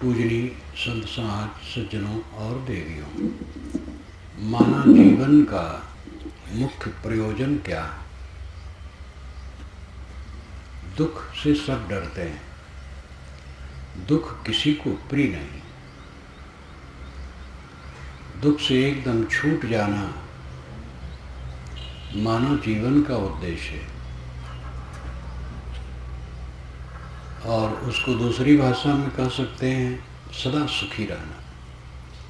पूजनीय संत समाज सज्जनों और देवियों, मानव जीवन का मुख्य प्रयोजन क्या है? दुख से सब डरते हैं, दुख किसी को प्रिय नहीं। दुख से एकदम छूट जाना मानव जीवन का उद्देश्य है, और उसको दूसरी भाषा में कह सकते हैं सदा सुखी रहना,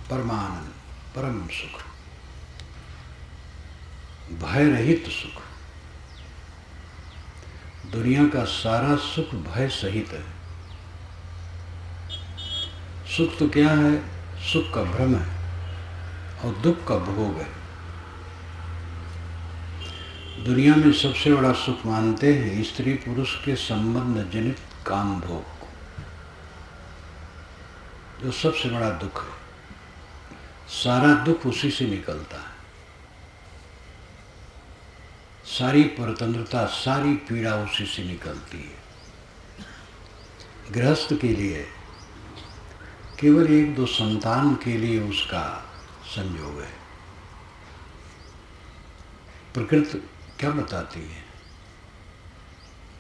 परमानंद, परम सुख, भय रहित सुख। दुनिया का सारा सुख भय सहित है। सुख तो क्या है? सुख का भ्रम है और दुख का भोग है। दुनिया में सबसे बड़ा सुख मानते हैं स्त्री पुरुष के संबंध जनित काम भोग को, जो सबसे बड़ा दुख है। सारा दुख उसी से निकलता है, सारी परतंत्रता, सारी पीड़ा उसी से निकलती है। गृहस्थ के लिए केवल एक दो संतान के लिए उसका संयोग है। प्रकृति क्या बताती है?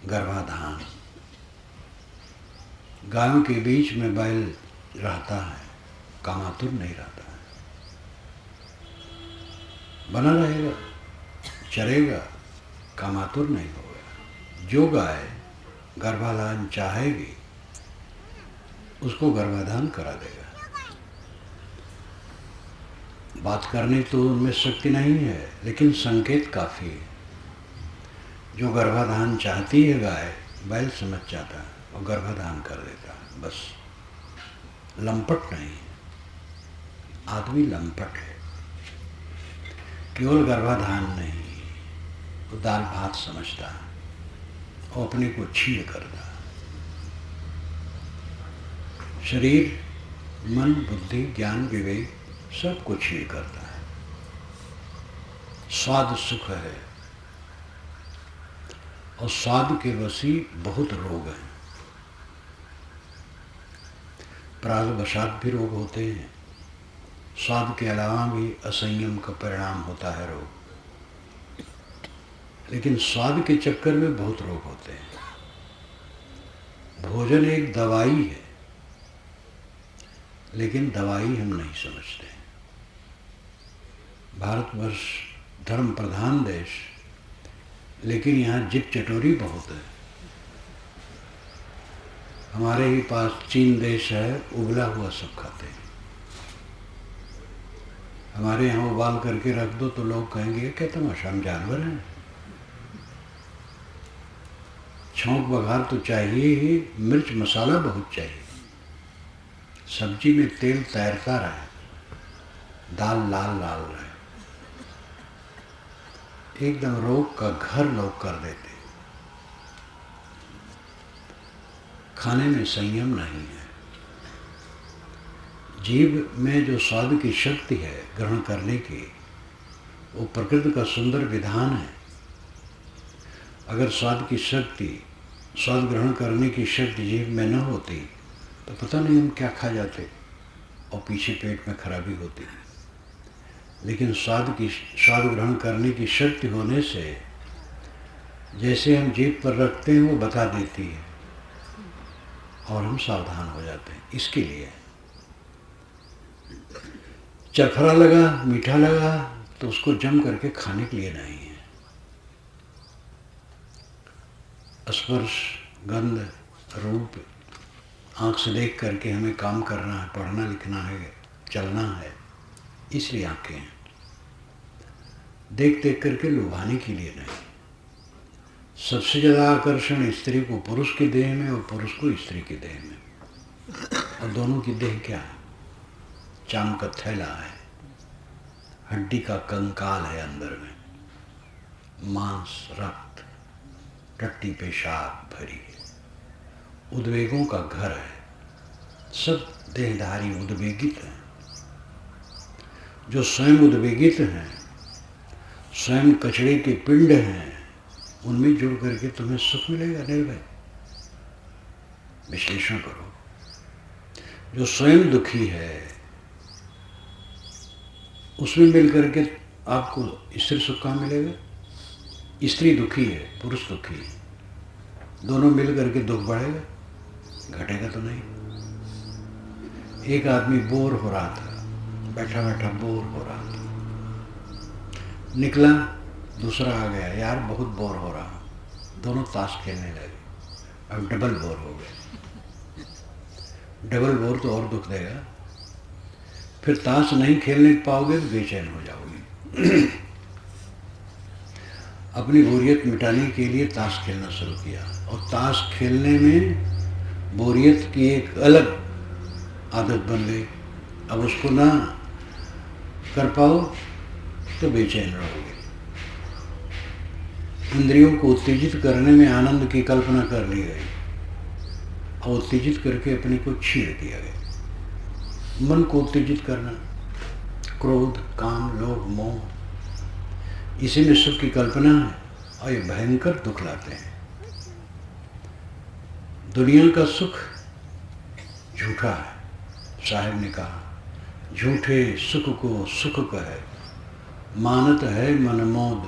गर्भाधान। गायों के बीच में बैल रहता है, कामातुर नहीं रहता है, बना रहेगा, चरेगा, कामातुर नहीं होगा। जो गाय गर्भाधान चाहेगी उसको गर्भाधान करा देगा। बात करने तो उनमें शक्ति नहीं है, लेकिन संकेत काफ़ी है। जो गर्भाधान चाहती है गाय, बैल समझ जाता है और गर्भाधान कर देता है। बस लंपट नहीं, आदमी लंपट है। केवल गर्भाधान नहीं, वो दाल भात समझता है और अपने को छीन करता है। शरीर, मन, बुद्धि, ज्ञान, विवेक सब कुछ छीन करता है। स्वाद सुख है, और स्वाद के वशी बहुत रोग हैं। प्रागवशात भी रोग होते हैं। स्वाद के अलावा भी असंयम का परिणाम होता है रोग। लेकिन स्वाद के चक्कर में बहुत रोग होते हैं। भोजन एक दवाई है, लेकिन दवाई हम नहीं समझते। भारतवर्ष धर्म प्रधान देश, लेकिन यहाँ जिद चटोरी बहुत है। हमारे ही पास चीन देश है, उबला हुआ सब खाते हैं। हमारे यहाँ उबाल करके रख दो तो लोग कहेंगे क्या तमाशा, हम जानवर हैं? छौंक बघार तो चाहिए ही, मिर्च मसाला बहुत चाहिए। सब्जी में तेल तैरता रहे, दाल लाल लाल रहे। एकदम रोग का घर लोग कर देते। खाने में संयम नहीं है। जीव में जो स्वाद की शक्ति है ग्रहण करने की, वो प्रकृति का सुंदर विधान है। अगर स्वाद की शक्ति, स्वाद ग्रहण करने की शक्ति जीव में न होती तो पता नहीं हम क्या खा जाते और पीछे पेट में खराबी होती। लेकिन स्वाद ग्रहण करने की शक्ति होने से जैसे हम जीभ पर रखते हैं वो बता देती है और हम सावधान हो जाते हैं। इसके लिए चरखरा लगा, मीठा लगा तो उसको जम करके खाने के लिए नहीं है। स्पर्श, गंध, रूप, आँख से देख करके हमें काम करना है, पढ़ना लिखना है, चलना है, इसलिए आंखें हैं। देख देख करके लुभाने के लिए नहीं। सबसे ज़्यादा आकर्षण स्त्री को पुरुष की देह में और पुरुष को स्त्री की देह में। और दोनों की देह क्या है? चाम का थैला है, हड्डी का कंकाल है, अंदर में मांस, रक्त, टट्टी पेशाब भरी है, उद्वेगों का घर है। सब देहधारी उद्वेगित हैं। जो स्वयं उद्वेगित हैं, स्वयं कचड़े के पिंड हैं, उनमें जुड़ करके तुम्हें सुख मिलेगा निर्भय। विश्लेषण करो। जो स्वयं दुखी है उसमें मिल करके आपको स्त्री सुख कहाँ मिलेगा? स्त्री दुखी है, पुरुष दुखी है, दोनों मिल करके दुख बढ़ेगा? घटेगा तो नहीं। एक आदमी बोर हो रहा था, बैठा बैठा बोर हो रहा था, निकला, दूसरा आ गया, यार बहुत बोर हो रहा हूँ, दोनों ताश खेलने लगे, अब डबल बोर हो गए। डबल बोर तो और दुख देगा, फिर ताश नहीं खेलने पाओगे तो बेचैन हो जाओगे। अपनी बोरियत मिटाने के लिए ताश खेलना शुरू किया और ताश खेलने में बोरियत की एक अलग आदत बन गई। अब उसको ना कर पाओ तो बेचैन रहोगे। इंद्रियों को उत्तेजित करने में आनंद की कल्पना कर ली गई और उत्तेजित करके अपने को छीड़ दिया गया। मन को उत्तेजित करना, क्रोध, काम, लोभ, मोह, इसी में सुख की कल्पना है और ये भयंकर दुख लाते हैं। दुनिया का सुख झूठा है। साहब ने कहा, झूठे सुख को सुख कहे, मानत है मनमोद,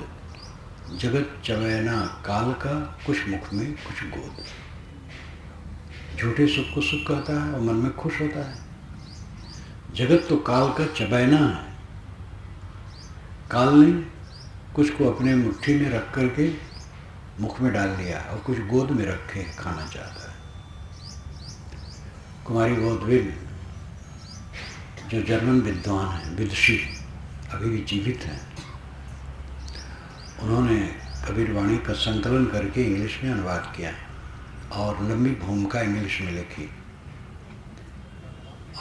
जगत चवैना काल का, कुछ मुख में कुछ गोद। झूठे सुख को सुख कहता है और मन में खुश होता है। जगत तो काल का चबैना है। काल ने कुछ को अपने मुट्ठी में रख करके मुख में डाल लिया और कुछ गोद में रखे खाना चाहता है। कुमारी गौडविल जो जर्मन विद्वान हैं, विदुषी, अभी भी जीवित हैं, उन्होंने कबीरवाणी का संकलन करके इंग्लिश में अनुवाद किया और लंबी भूमिका इंग्लिश में लिखी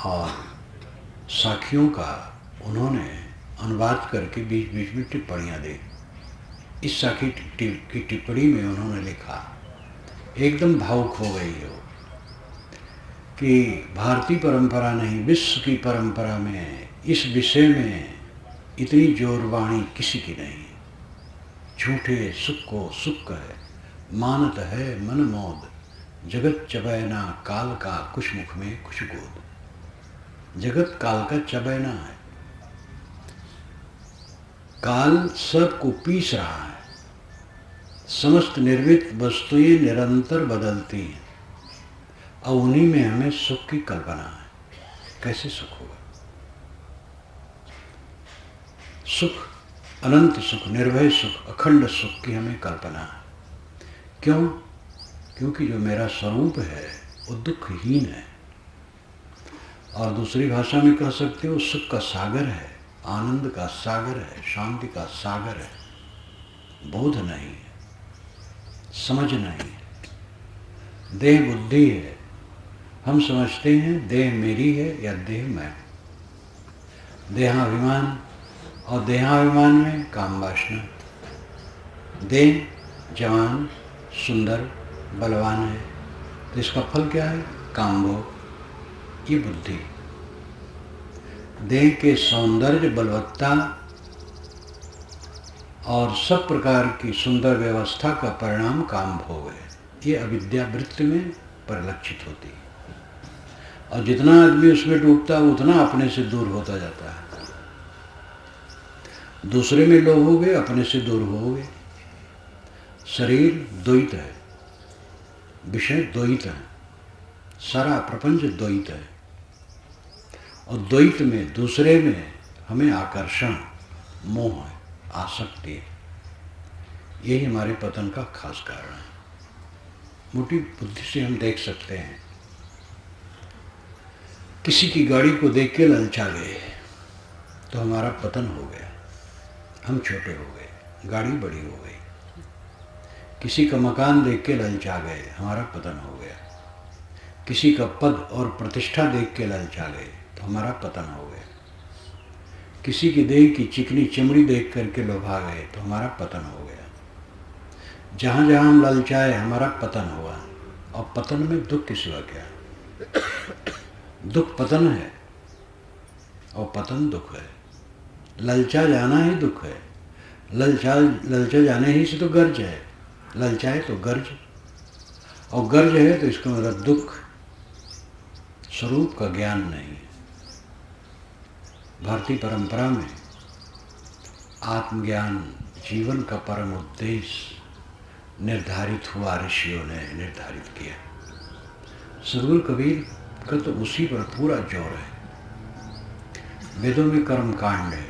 और साखियों का उन्होंने अनुवाद करके बीच बीच में टिप्पणियाँ दी। इस साखी की टिप्पणी में उन्होंने लिखा, एकदम भावुक हो गई हो कि भारतीय परंपरा नहीं, विश्व की परंपरा में इस विषय में इतनी जोरवाणी किसी की नहीं। झूठे सुख को सुख कहे, मानत है मनमोद, जगत चबैना काल का, कुछ मुख में कुछ गोद। जगत काल का चबैना है। काल सबको पीस रहा है। समस्त निर्मित वस्तुएं निरंतर बदलती हैं और उन्हीं में हमें सुख की कल्पना है। कैसे सुख होगा? सुख, अनंत सुख, निर्भय सुख, अखंड सुख की हमें कल्पना है। क्यों? क्योंकि जो मेरा स्वरूप है वो दुखहीन है। और दूसरी भाषा में कह सकते हो, सुख का सागर है, आनंद का सागर है, शांति का सागर है। बोध नहीं है, समझ नहीं है। देह बुद्धि है। हम समझते हैं देह मेरी है या देह मैं। देहाभिमान, और देहाभिमान में काम वासना। देह जवान, सुंदर, बलवान है तो इसका फल क्या है? काम भोग। ये बुद्धि। देह के सौंदर्य, बलवत्ता और सब प्रकार की सुंदर व्यवस्था का परिणाम काम भोग है। ये अविद्या वृत्ति में परिलक्षित होती है और जितना आदमी उसमें डूबता है उतना अपने से दूर होता जाता है। दूसरे में लोभोगे, अपने से दूर होगे। शरीर द्वैत है, विषय द्वैत है, सारा प्रपंच द्वैत है और द्वैत में, दूसरे में हमें आकर्षण, मोह है, आसक्ति है। यही हमारे पतन का खास कारण है। मोटी बुद्धि से हम देख सकते हैं, किसी की गाड़ी को देख के ललचा गए तो हमारा पतन हो गया, हम छोटे हो गए, गाड़ी बड़ी हो गई। किसी का मकान देख के ललचा गए, हमारा पतन हो गया। किसी का पद और प्रतिष्ठा देख के ललचा गए तो हमारा पतन हो गया। किसी की देह की चिकनी चमड़ी देख करके लोभा गए तो हमारा पतन हो गया। जहाँ जहाँ हम ललचाए हमारा पतन हुआ। और पतन में दुख के सिवा क्या है? दुख पतन है और पतन दुख है। ललचा जाना ही दुख है। ललचा जाने ही से तो गर्ज है। ललचाए तो गर्ज, और गर्ज है तो इसका मतलब दुख, स्वरूप का ज्ञान नहीं है। भारतीय परंपरा में आत्मज्ञान जीवन का परम उद्देश्य निर्धारित हुआ, ऋषियों ने निर्धारित किया। सद्गुरु कबीर का तो उसी पर पूरा जोर है। वेदों में कर्म कांड है,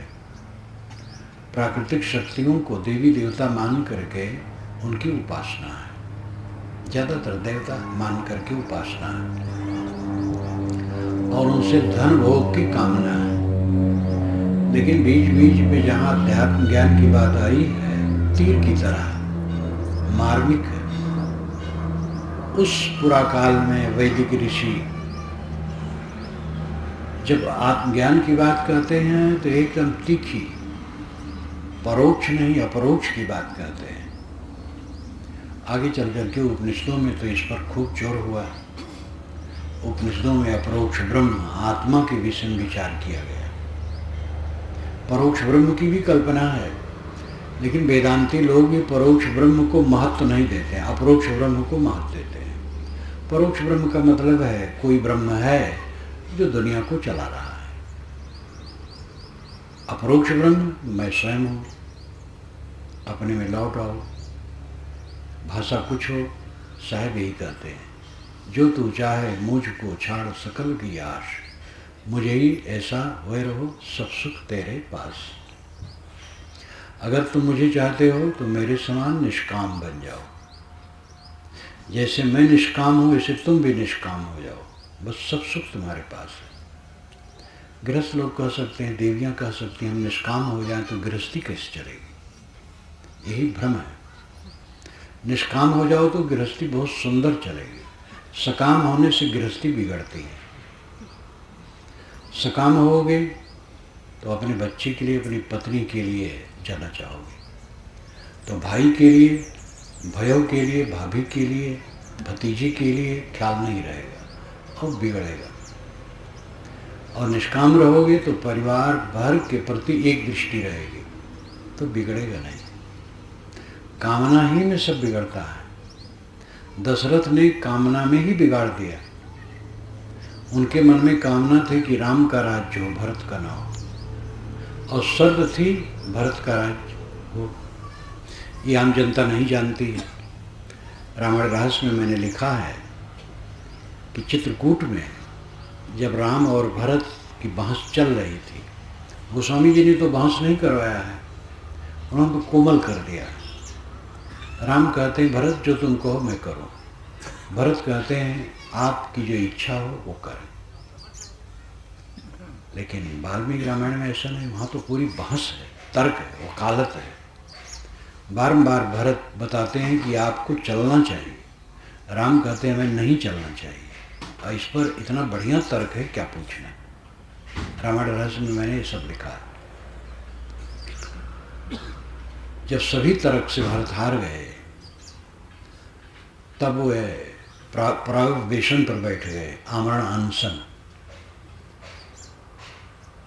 प्राकृतिक शक्तियों को देवी देवता मान करके उनकी उपासना है, ज़्यादातर देवता मान करके उपासना है, और उनसे धन भोग की कामना है। लेकिन बीच बीच में जहाँ अध्यात्म ज्ञान की बात आई है, तीर की तरह मार्मिक है। उस पुराकाल में वैदिक ऋषि जब आत्मज्ञान की बात कहते हैं तो एकदम तीखी, परोक्ष नहीं अपरोक्ष की बात कहते हैं। आगे चल करके उपनिषदों में तो इस पर खूब जोर हुआ। उपनिषदों में अपरोक्ष ब्रह्म आत्मा के विषय में विचार किया गया। परोक्ष ब्रह्म की भी कल्पना है, लेकिन वेदांती लोग भी परोक्ष ब्रह्म को महत्व नहीं देते हैं, अपरोक्ष ब्रह्म को महत्व देते हैं। परोक्ष ब्रह्म का मतलब है कोई ब्रह्म है जो दुनिया को चला रहा है। अपरोक्ष ब्रह्म मैं स्वयं हूँ, अपने में लौट आओ। भाषा कुछ हो, साहब यही कहते हैं, जो तू चाहे मुझको छाड़ सकल की आश, मुझे ही ऐसा हुए रहो सब सुख तेरे पास। अगर तुम मुझे चाहते हो तो मेरे समान निष्काम बन जाओ। जैसे मैं निष्काम हूँ वैसे तुम भी निष्काम हो जाओ, बस सब सुख तुम्हारे पास है। गृहस्थ लोग कह सकते हैं, देवियाँ कह सकती हैं, हम निष्काम हो जाएं तो गृहस्थी कैसे चलेगी? यही भ्रम है। निष्काम हो जाओ तो गृहस्थी बहुत सुंदर चलेगी। सकाम होने से गृहस्थी बिगड़ती है। सकाम होगे तो अपने बच्चे के लिए, अपनी पत्नी के लिए जाना चाहोगे, तो भाई के लिए, भाइयों के लिए, भाभी के लिए, भतीजे के लिए ख्याल नहीं रहेगा और बिगड़ेगा। और निष्काम रहोगे तो परिवार भर के प्रति एक दृष्टि रहेगी, तो बिगड़ेगा नहीं। कामना ही में सब बिगड़ता है। दशरथ ने कामना में ही बिगाड़ दिया। उनके मन में कामना थी कि राम का राज्य हो, भरत का ना हो, और शर्त थी भरत का राज्य हो। ये आम जनता नहीं जानती है। रामायण रहस्य में मैंने लिखा है कि चित्रकूट में जब राम और भरत की बहस चल रही थी, गोस्वामी जी ने तो बहस नहीं करवाया है, उन्होंने तो कोमल कर दिया। राम कहते हैं भरत जो तुम कहो मैं करूं, भरत कहते हैं आपकी जो इच्छा हो वो करें। लेकिन वाल्मीकि रामायण में ऐसा नहीं, वहाँ तो पूरी बहस है, तर्क है, वकालत है। बारंबार भरत बताते हैं कि आपको चलना चाहिए, राम कहते हैं हमें नहीं चलना चाहिए, और इस पर इतना बढ़िया तर्क है क्या पूछना। रामायण रहस्य में मैंने ये सब लिखा है। जब सभी तर्क से भरत हार गए, तब वे प्रागवेशन पर बैठ गए, आमरण अनशन।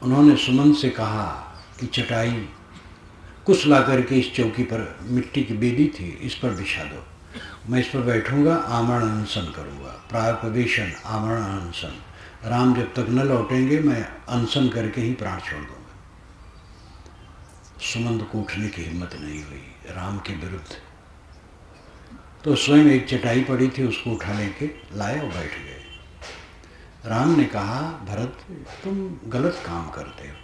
उन्होंने सुमंत से कहा कि चटाई कुछ ला करके इस चौकी पर, मिट्टी की बेदी थी, इस पर बिछा दो, मैं इस पर बैठूंगा, आमरण अनशन करूंगा। प्रागवेशन, आमरण अनशन। राम जब तक न लौटेंगे मैं अनशन करके ही प्राण छोड़ दूंगा। सुमंत को उठने की हिम्मत नहीं हुई राम के विरुद्ध, तो स्वयं एक चटाई पड़ी थी उसको उठा लेके लाए और बैठ गए। राम ने कहा भरत तुम गलत काम करते हो।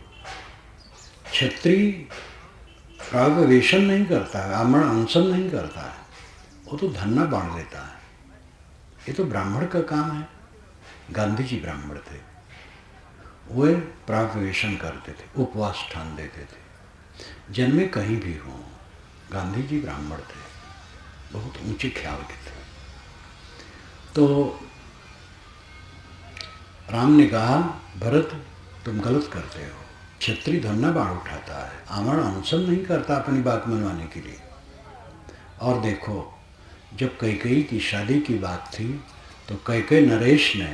क्षत्रिय प्रागवेशन नहीं करता है, आमरण अनशन नहीं करता है, वो तो धन्ना बांट देता है। ये तो ब्राह्मण का काम है। गांधी जी ब्राह्मण थे, वे प्रागवेशन करते थे, उपवास ठान देते थे, जन्मे कहीं भी हों। गांधी जी ब्राह्मण थे, बहुत ऊंचे ख्याल के थे। तो राम ने कहा भरत तुम गलत करते हो, क्षत्रिय धन्ना बाण उठाता है, आमरण अनशन नहीं करता अपनी बात मनवाने के लिए। और देखो जब कैकेयी की शादी की बात थी तो कैकेयी नरेश ने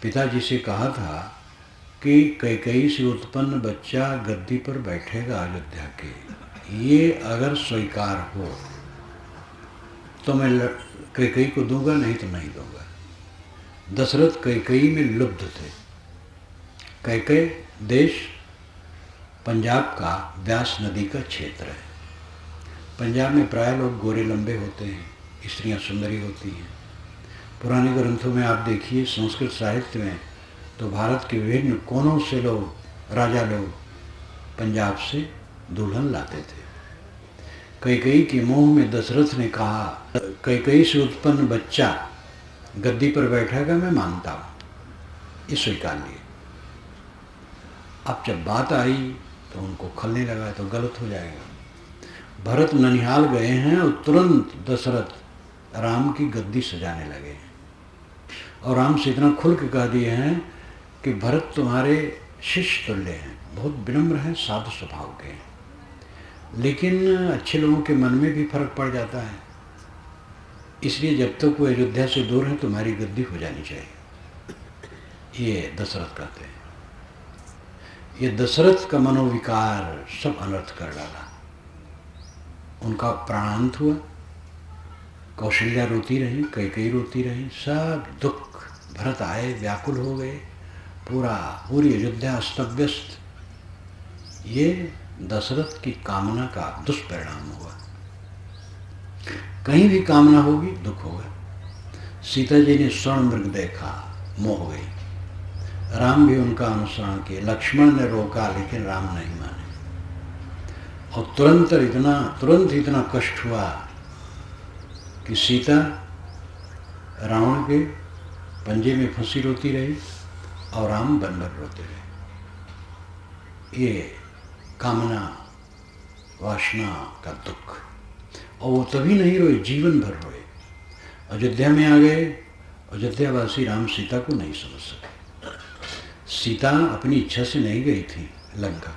पिताजी से कहा था कि कैकेयी से उत्पन्न बच्चा गद्दी पर बैठेगा अयोध्या के, ये अगर स्वीकार हो तो मैं कैकेयी को दूंगा, नहीं तो नहीं दूंगा। दशरथ कैकई में लुब्ध थे। कैकई देश पंजाब का व्यास नदी का क्षेत्र है। पंजाब में प्राय लोग गोरे लंबे होते हैं, स्त्रियां सुंदरी होती हैं। पुराने ग्रंथों में आप देखिए, संस्कृत साहित्य में तो भारत के विभिन्न कोनों से लोग, राजा लोग पंजाब से दुल्हन लाते थे। कैकई के मोह में दशरथ ने कहा, कैकई से उत्पन्न बच्चा गद्दी पर बैठेगा, मैं मानता हूँ, ये स्वीकार लिए। अब जब बात आई तो उनको खलने लगा, तो गलत हो जाएगा। भरत ननिहाल गए हैं और तुरंत दशरथ राम की गद्दी सजाने लगे और राम से इतना खुल के कह दिए हैं कि भरत तुम्हारे शिष्य तुल्य हैं, बहुत विनम्र हैं, साधु स्वभाव के हैं, लेकिन अच्छे लोगों के मन में भी फर्क पड़ जाता है, इसलिए जब तक वो अयोध्या से दूर है तुम्हारी गद्दी हो जानी चाहिए। ये दशरथ कहते हैं। ये दशरथ का मनोविकार सब अनर्थ कर डाला। उनका प्राणांत हुआ, कौशल्या रोती रही, कैकई रोती रही, सब दुख। भरत आए, व्याकुल हो गए, पूरी अयोध्या अस्तव्यस्त। ये दशरथ की कामना का दुष्परिणाम हुआ। कहीं भी कामना होगी दुख होगा। सीता जी ने स्वर्ण मृग देखा, मोह गई। राम भी उनका अनुसरण किया। लक्ष्मण ने रोका लेकिन राम नहीं माने और तुरंत इतना कष्ट हुआ कि सीता रावण के पंजे में फंसी रोती रही और राम वन भर रोते रहे। ये कामना वासना का दुख। और वो तभी नहीं रोए, जीवन भर रोए। अयोध्या में आ गए, अयोध्यावासी राम सीता को नहीं समझ सके। सीता अपनी इच्छा से नहीं गई थी लंका,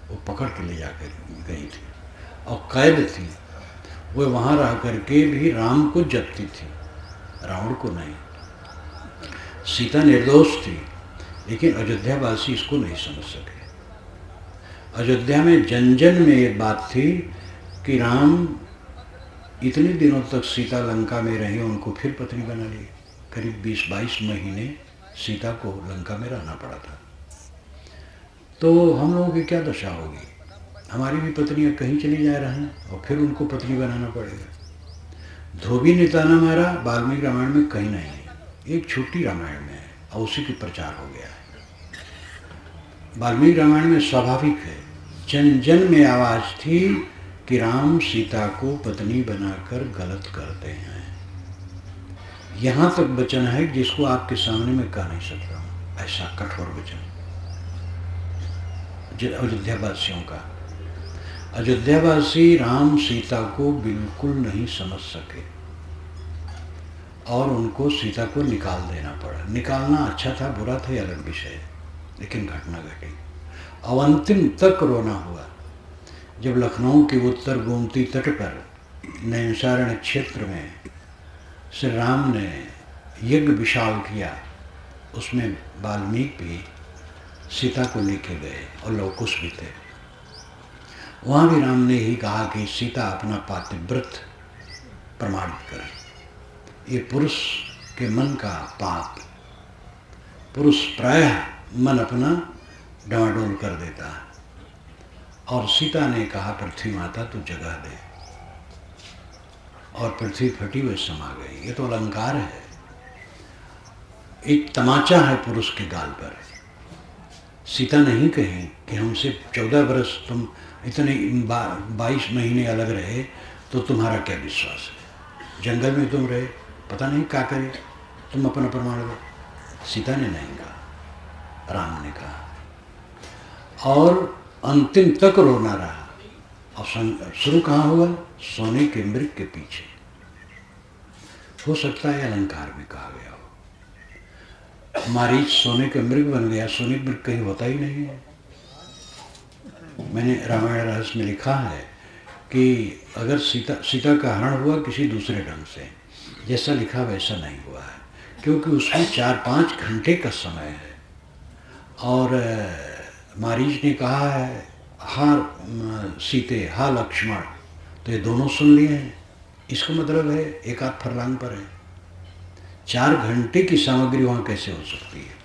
वो पकड़ के ले जाकर गई थी और कैद थी। वो वहाँ रह करके भी राम को जपती थी, रावण को नहीं। सीता निर्दोष थी, लेकिन अयोध्यावासी इसको नहीं समझ सके। अयोध्या में जन जन में ये बात थी कि राम इतने दिनों तक सीता लंका में रही, उनको फिर पत्नी बना ली। करीब 20-22 महीने सीता को लंका में रहना पड़ा था। तो हम लोगों की क्या दशा होगी? हमारी भी पत्नियां कहीं चली जा रही हैं और फिर उनको पत्नी बनाना पड़ेगा। धोबी ने ताना मारा, वाल्मीकि रामायण में कहीं नहीं है, एक छोटी रामायण में है और उसी की प्रचार हो गया है। वाल्मीकि रामायण में स्वाभाविक है, जन जन में आवाज थी कि राम सीता को पत्नी बनाकर गलत करते हैं। यहाँ तक वचन है जिसको आपके सामने मैं कह नहीं सकता हूँ, ऐसा कठोर वचन अयोध्यावासियों का। अयोध्यावासी राम सीता को बिल्कुल नहीं समझ सके और उनको सीता को निकाल देना पड़ा। निकालना अच्छा था बुरा था ये अलग विषय है, लेकिन घटना घटी और अंतिम तक रोना हुआ। जब लखनऊ के उत्तर गोमती तट पर नैमिषारण्य क्षेत्र में श्री राम ने यज्ञ विशाल किया, उसमें वाल्मीकि भी सीता को लेके गए और लवकुश भी थे। वहाँ भी राम ने ही कहा कि सीता अपना पातिव्रत प्रमाणित करे। ये पुरुष के मन का पाप, पुरुष प्रायः मन अपना डामाडोल कर देता है। और सीता ने कहा, पृथ्वी माता तू जगह दे, और पृथ्वी फटी हुई समा गई। ये तो अलंकार है, एक तमाचा है पुरुष के गाल पर। सीता नहीं कही कि हमसे 14 बरस तुम इतने 22 महीने अलग रहे तो तुम्हारा क्या विश्वास है? जंगल में तुम रहे, पता नहीं क्या करे, तुम अपना प्रमाण दो। सीता ने नहीं कहा, राम ने कहा और अंतिम तक रोना रहा। और शुरू कहाँ हुआ? सोने के मृग के पीछे। हो सकता है अलंकार में कहा गया हो। मारीच सोने का मृग बन गया, सोने का मृग कहीं होता ही नहीं है। मैंने रामायण रहस्य में लिखा है कि अगर सीता का हरण हुआ किसी दूसरे ढंग से, जैसा लिखा वैसा नहीं हुआ है, क्योंकि उसमें 4-5 घंटे का समय है। और मारीच ने कहा है, हाँ सीते, हाँ लक्ष्मण, तो ये दोनों सुन लिए हैं। इसका मतलब है एक आध फरलांग पर है। 4 घंटे की सामग्री वहाँ कैसे हो सकती है?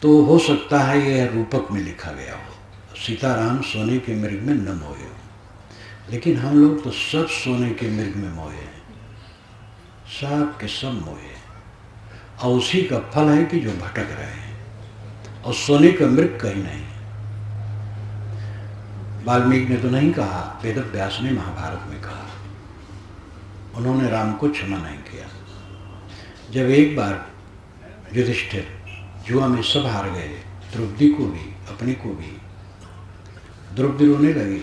तो हो सकता है यह रूपक में लिखा गया हो, सीताराम सोने के मृग में न मोहे हो, लेकिन हम लोग तो सब सोने के मृग में मोहे हैं, सब के सब मोहे हैं। और उसी का फल है कि जो भटक रहे हैं, और सोने का मृग कहीं नहीं। वाल्मीकि ने तो नहीं कहा, वेद व्यास ने महाभारत में कहा। उन्होंने राम को क्षमा नहीं किया। जब एक बार युधिष्ठिर जुआ में सब हार गए, द्रौपदी को भी, अपने को भी, द्रौपदी रोने लगी।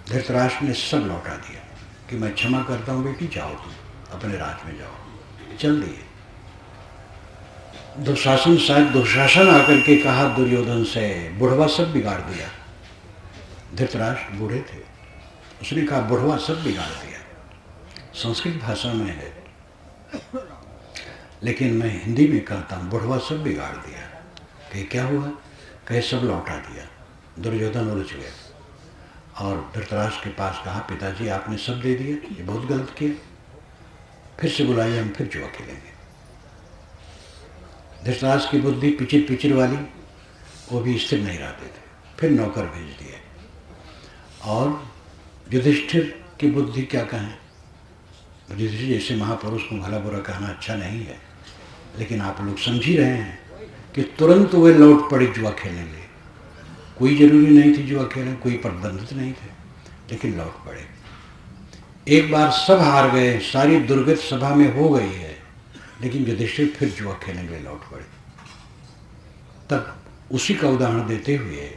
धृतराष्ट्र ने सब लौटा दिया कि मैं क्षमा करता हूँ बेटी, जाओ तुम अपने राज में जाओ। चल दिए। दुशासन आकर के कहा दुर्योधन से, बुढ़वा सब बिगाड़ दिया। धृतराष्ट्र बूढ़े थे, उसने कहा बुढ़वा सब बिगाड़ दिया। संस्कृत भाषा में है, लेकिन मैं हिंदी में कहता हूँ, बुढ़वा सब बिगाड़ दिया। कि क्या हुआ? कहे सब लौटा दिया। दुर्योधन उलझ गया और धृतराष्ट्र के पास कहा, पिताजी आपने सब दे दिया, ये बहुत गलत किया, फिर से बुलाइए, हम फिर जुआ खेलेंगे। धृतराष्ट्र की बुद्धि पिचिर पिचिर वाली, वो भी स्थिर नहीं रहते थे। फिर नौकर भेज दिए। और युधिष्ठिर की बुद्धि क्या कहें, युधिष्ठिर जैसे महापुरुष को भला बुरा कहना अच्छा नहीं है, लेकिन आप लोग समझ ही रहे हैं कि तुरंत वे लौट पड़े जुआ खेलने लिए। कोई जरूरी नहीं थी जुआ खेलने, कोई प्रतिबंधित नहीं थे, लेकिन लौट पड़े। एक बार सब हार गए, सारी दुर्गत सभा में हो गई है, लेकिन युधिष्ठिर फिर जुआ खेलने के लिए लौट पड़े। तब उसी का उदाहरण देते हुए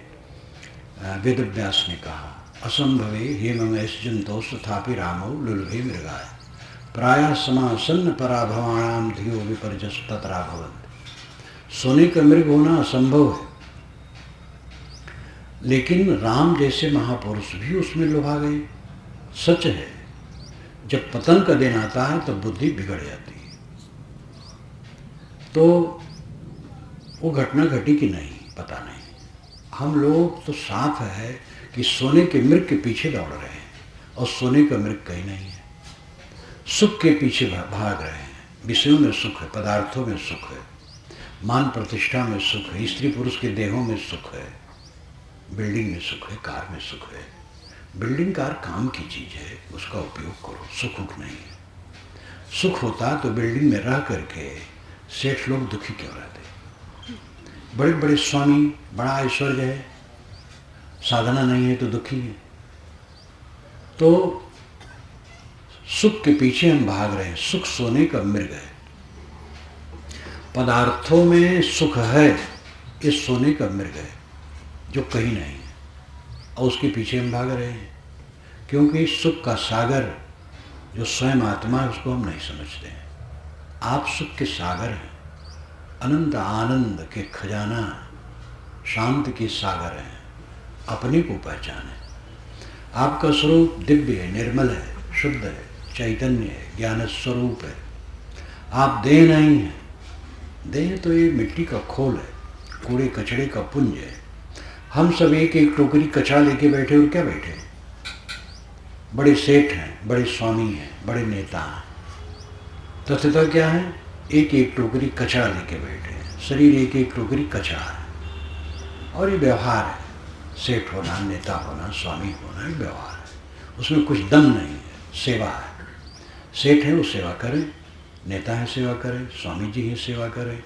वेद व्यास ने कहा, असंभवे हेममेश जंतोष तथापि रामो लुलभे मृगाय प्रायः समासन्न पराभवाणाम धियो विपर्जस तत्रा भवन्ति। सोने का मृग होना असंभव है, लेकिन राम जैसे महापुरुष भी उसमें लुभा गए। सच है, जब पतन का दिन आता है तो बुद्धि बिगड़ जाती है। तो वो घटना घटी कि नहीं पता नहीं। हम लोग तो साफ है कि सोने के मृग के पीछे दौड़ रहे हैं, और सोने का मृग कहीं नहीं है। सुख के पीछे भाग रहे हैं। विषयों में सुख है, पदार्थों में सुख है, मान प्रतिष्ठा में सुख है, स्त्री पुरुष के देहों में सुख है, बिल्डिंग में सुख है, कार में सुख है। बिल्डिंग कार काम की चीज़ है, उसका उपयोग करो, सुख नहीं है। सुख होता तो बिल्डिंग में रह करके सेठ लोग दुखी क्यों रहते? बड़े बड़े स्वामी, बड़ा ऐश्वर्य है, साधना नहीं है तो दुखी है। तो सुख के पीछे हम भाग रहे हैं। सुख सोने का मृग है, पदार्थों में सुख है, ये सोने का मृग है जो कहीं नहीं है, और उसके पीछे हम भाग रहे हैं। क्योंकि सुख का सागर जो स्वयं आत्मा है उसको हम नहीं समझते हैं। आप सुख के सागर हैं, अनंत आनंद के खजाना, शांत के सागर हैं। अपने को पहचाने। आपका स्वरूप दिव्य है, निर्मल है, शुद्ध है, चैतन्य है, ज्ञान स्वरूप है। आप देह नहीं हैं। देह तो ये मिट्टी का खोल है, कूड़े कचड़े का पुंज है। हम सब एक एक टोकरी कचरा लेके बैठे, और क्या बैठे? बड़े सेठ हैं, बड़े स्वामी हैं, बड़े नेता हैं। तथ्यता क्या है? एक एक टोकरी कचरा लेके बैठे हैं। शरीर एक एक टोकरी कचरा है, और ये व्यवहार है। सेठ होना, नेता होना, स्वामी होना, ये व्यवहार है। उसमें कुछ दम नहीं है, सेवा है। सेठ है वो सेवा करे, नेता है सेवा करे, स्वामी जी है सेवा करे।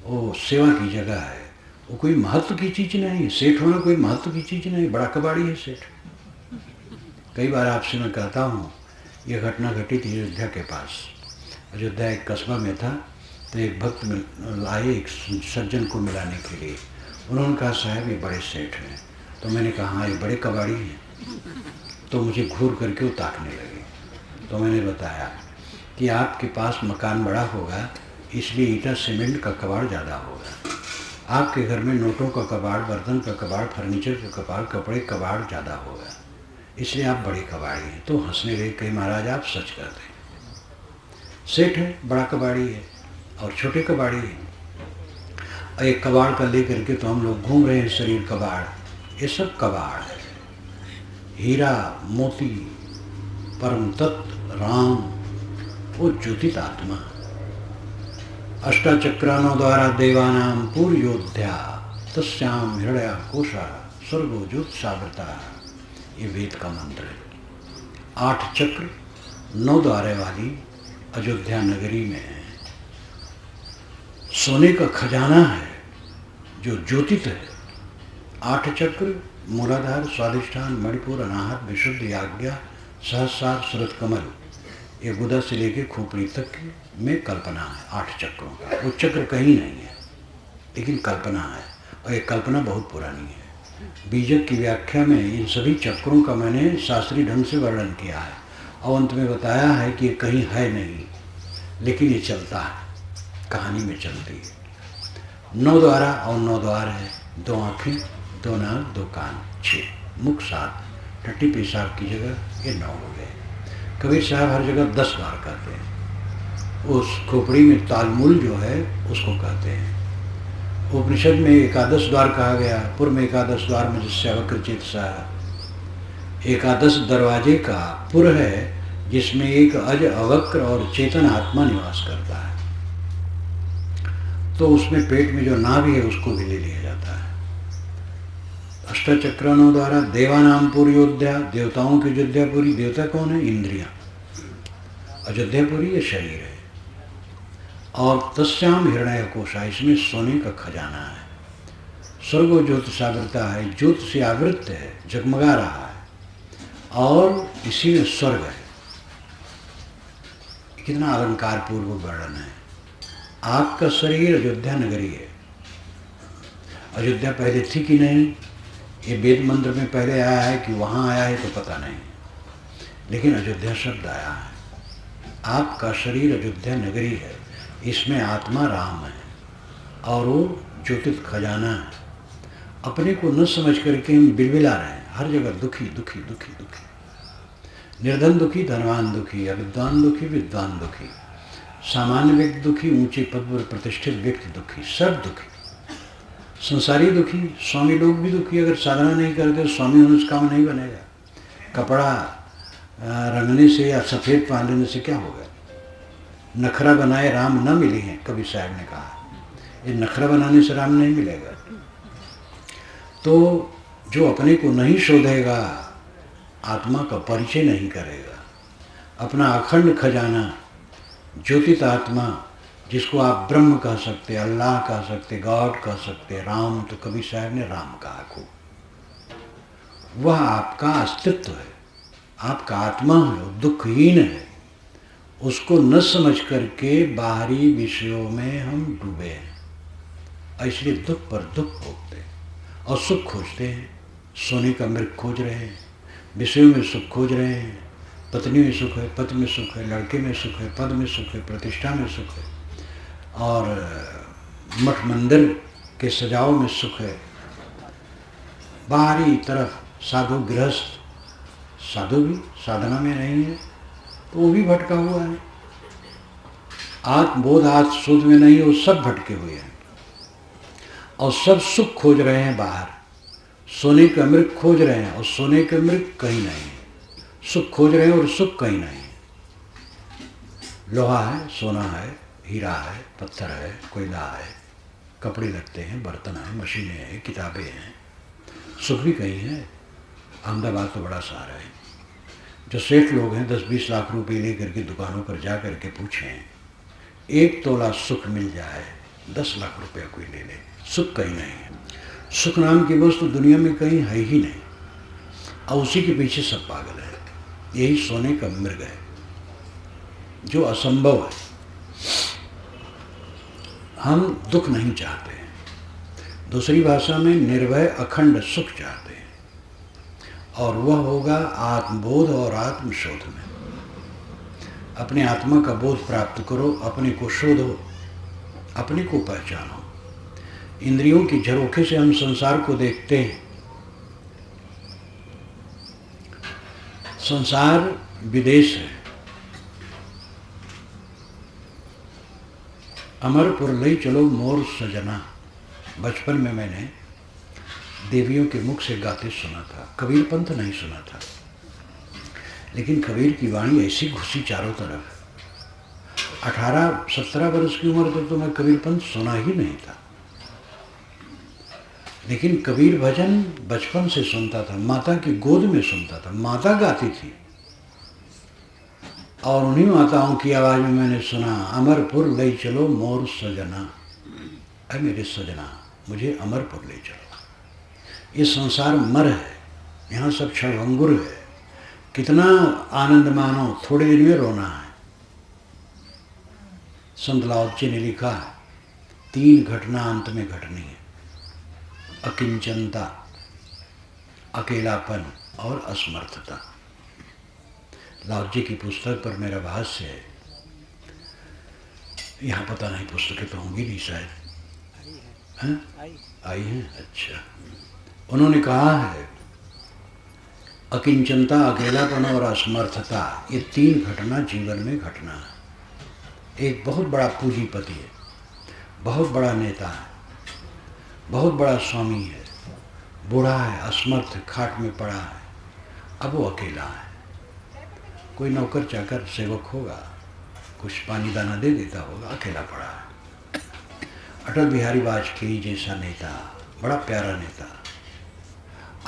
वो सेवा की जगह है, वो कोई महत्व की चीज़ नहीं है। सेठ होना कोई महत्व की चीज़ नहीं, बड़ा कबाड़ी है सेठ। कई बार आपसे मैं कहता हूँ, ये घटना घटी थी अयोध्या के पास। अयोध्या एक कस्बा में था, तो एक भक्त आए एक सज्जन को मिलाने के लिए। उन्होंने कहा, साहब ये बड़े सेठ हैं। तो मैंने कहा, हाँ ये बड़े कबाड़ी हैं। तो मुझे घूर करके वो ताकने लगे। तो मैंने बताया कि आपके पास मकान बड़ा होगा, इसलिए ईटा सीमेंट का कबाड़ ज़्यादा होगा। आपके घर में नोटों का कबाड़, बर्तन का कबाड़, फर्नीचर का कबाड़, कपड़े कबाड़ ज़्यादा होगा, इसलिए आप बड़े कबाड़ी हैं। तो हंसने लगे, कहीं महाराज आप सच कहते हैं। सेठ है, बड़ा कबाड़ी है, और छोटे कबाड़ी है। और एक कबाड़ का ले करके तो हम लोग घूम रहे हैं, शरीर कबाड़। ये सब कबाड़ है। हीरा मोती परम तत्व राम, वो ज्योतित आत्मा अष्टाचक्रानों द्वारा देवानाम पूर्योध्या तस्याम हृदय कोशा स्वर्गो ज्योत्सावृता, ये वेद का मंत्र है। 8 चक्र 9 द्वारे वाली अयोध्या नगरी में सोने का खजाना है जो ज्योतित है। 8 चक्र मूलाधार, स्वादिष्ठान, मणिपुर, अनाहत, विशुद्ध, याज्ञा, सहस्रार, सुरत कमल, ये गुदा से लेके खोपड़ी तक में कल्पना है 8 चक्रों का। वो चक्र कहीं नहीं है लेकिन कल्पना है, और ये कल्पना बहुत पुरानी है। बीजक की व्याख्या में इन सभी चक्रों का मैंने शास्त्रीय ढंग से वर्णन किया है और अंत में बताया है कि ये कहीं है नहीं, लेकिन ये चलता है, कहानी में चलती है। 9 द्वारा और 9 द्वार है, 2 आँखें, 2 नाक, 2 कान, 6 मुख, 7 टट्टी पेशाब की जगह ये 9 हो गए। कबीर साहब हर जगह 10 द्वार कहते हैं। उस खोपड़ी में तालमूल जो है उसको कहते हैं। उपनिषद में एकादश द्वार कहा गया, पूर्व में एकादश द्वार में जिससे वक्रचित सा, एकादश दरवाजे का पुर है जिसमें एक अज, अवक्र और चेतन आत्मा निवास करता है। तो उसमें पेट में जो नाभि है उसको भी ले लिया जाता है। अष्टचक्रानों द्वारा देवानाम पूर्योध्या, देवताओं की अयोध्यापुरी। देवता कौन है? इंद्रियां। अयोध्यापुरी ये शरीर है। और तस्याम हिरण्य कोशा, इसमें सोने का खजाना है। स्वर्गो ज्योतिषावृता है, ज्योति से आवृत है, जगमगा रहा है, और इसी में स्वर्ग है। कितना अलंकार पूर्व वर्णन है। आपका शरीर अयोध्या नगरी है। अयोध्या पहले थी कि नहीं, ये वेद मंत्र में पहले आया है कि वहाँ आया है तो पता नहीं, लेकिन अयोध्या शब्द आया है। आपका शरीर अयोध्या नगरी है, इसमें आत्मा राम है और वो ज्योतित खजाना है। अपने को न समझ करके हम बिलबिला रहे हैं, हर जगह दुखी दुखी दुखी दुखी, निर्धन दुखी, धनवान दुखी, अविद्वान दुखी, विद्वान दुखी, सामान्य व्यक्ति दुखी, ऊंचे पद पर प्रतिष्ठित व्यक्ति दुखी, सब दुखी, संसारी दुखी, स्वामी लोग भी दुखी। अगर साधना नहीं करते तो स्वामी होने से काम नहीं बनेगा। कपड़ा रंगने से या सफ़ेद पहन लेने से क्या होगा? नखरा बनाए राम न मिले हैं, कबीर साहब ने कहा। ये नखरा बनाने से राम नहीं मिलेगा। तो जो अपने को नहीं शोधेगा, आत्मा का परिचय नहीं करेगा, अपना अखंड खजाना ज्योतित आत्मा, जिसको आप ब्रह्म कह सकते, अल्लाह कह सकते, गॉड कह सकते, राम, तो कबीर साहब ने राम कहा को, वह आपका अस्तित्व है, आपका आत्मा है, दुखहीन है। उसको न समझ करके बाहरी विषयों में हम डूबे हैं, इसलिए दुख पर दुख भोगते हैं और सुख खोजते हैं। सोने का मृग खोज रहे हैं, विषयों में सुख खोज रहे हैं। पत्नी में सुख है, पति में सुख है, लड़के में सुख है, पद में सुख है, प्रतिष्ठा में सुख है, और मठ मंदिर के सजाओं में सुख है। बाहरी तरफ साधु गृहस्थ, साधु भी साधना में नहीं है तो वो भी भटका हुआ है। आत्मबोध आत्मशोध में नहीं, वो सब भटके हुए हैं और सब सुख खोज रहे हैं बाहर। सोने का मृग खोज रहे हैं और सोने का मृग कहीं नहीं है। सुख खोज रहे हैं और सुख कहीं नहीं है। लोहा है, सोना है, हीरा है, पत्थर है, कोयला है, कपड़े लगते हैं, बर्तन है, मशीनें हैं, किताबें हैं, सुख भी कहीं है। अहमदाबाद तो बड़ा सहारा है। जो सेठ लोग हैं 10-20 लाख रुपए लेकर के दुकानों पर जा कर के पूछें, 1 तोला सुख मिल जाए, 10 लाख रुपया कोई ले ले, सुख कहीं नहीं है। सुख नाम की वस्तु दुनिया में कहीं है ही नहीं, और उसी के पीछे सब पागल है। यही सोने का मृग है जो असंभव है। हम दुख नहीं चाहते हैं, दूसरी भाषा में निर्भय अखंड सुख चाहते हैं, और वह होगा आत्मबोध और आत्मशोध में। अपने आत्मा का बोध प्राप्त करो, अपने को शोधो, अपने को पहचानो। इंद्रियों की झरोखे से हम संसार को देखते हैं। संसार विदेश है। अमरपुर ले चलो मोर सजना, बचपन में मैंने देवियों के मुख से गाते सुना था, कबीर पंथ नहीं सुना था। लेकिन कबीर की वाणी ऐसी घुसी चारों तरफ, 18-17 वर्ष की उम्र तक तो मैं कबीरपंथ सुना ही नहीं था, लेकिन कबीर भजन बचपन से सुनता था, माता की गोद में सुनता था। माता गाती थी और उन्हीं माताओं की आवाज़ में मैंने सुना, अमरपुर ले चलो मोर सजना, अरे मेरे सजना मुझे अमरपुर ले चलो। ये संसार मर है, यहाँ सब क्षणभंगुर है, कितना आनंद मानो, थोड़ी देर में रोना है। संत लाओत्से ने लिखा है 3 घटना अंत में घटनी है, अकिंचनता, अकेलापन और असमर्थता। लाओत्से की पुस्तक पर मेरा भाष्य है, यहाँ पता नहीं पुस्तकें तो होंगी नहीं शायद, आई हैं, अच्छा। उन्होंने कहा है अकिंचनता, अकेलापन और असमर्थता, ये 3 घटना जीवन में घटना है। एक बहुत बड़ा पूंजीपति है, बहुत बड़ा नेता है, बहुत बड़ा स्वामी है, बूढ़ा है, असमर्थ, खाट में पड़ा है, अब वो अकेला है। कोई नौकर चाकर सेवक होगा, कुछ पानी दाना दे देता होगा, अकेला पड़ा है। अटल बिहारी वाजपेयी जैसा नेता, बड़ा प्यारा नेता,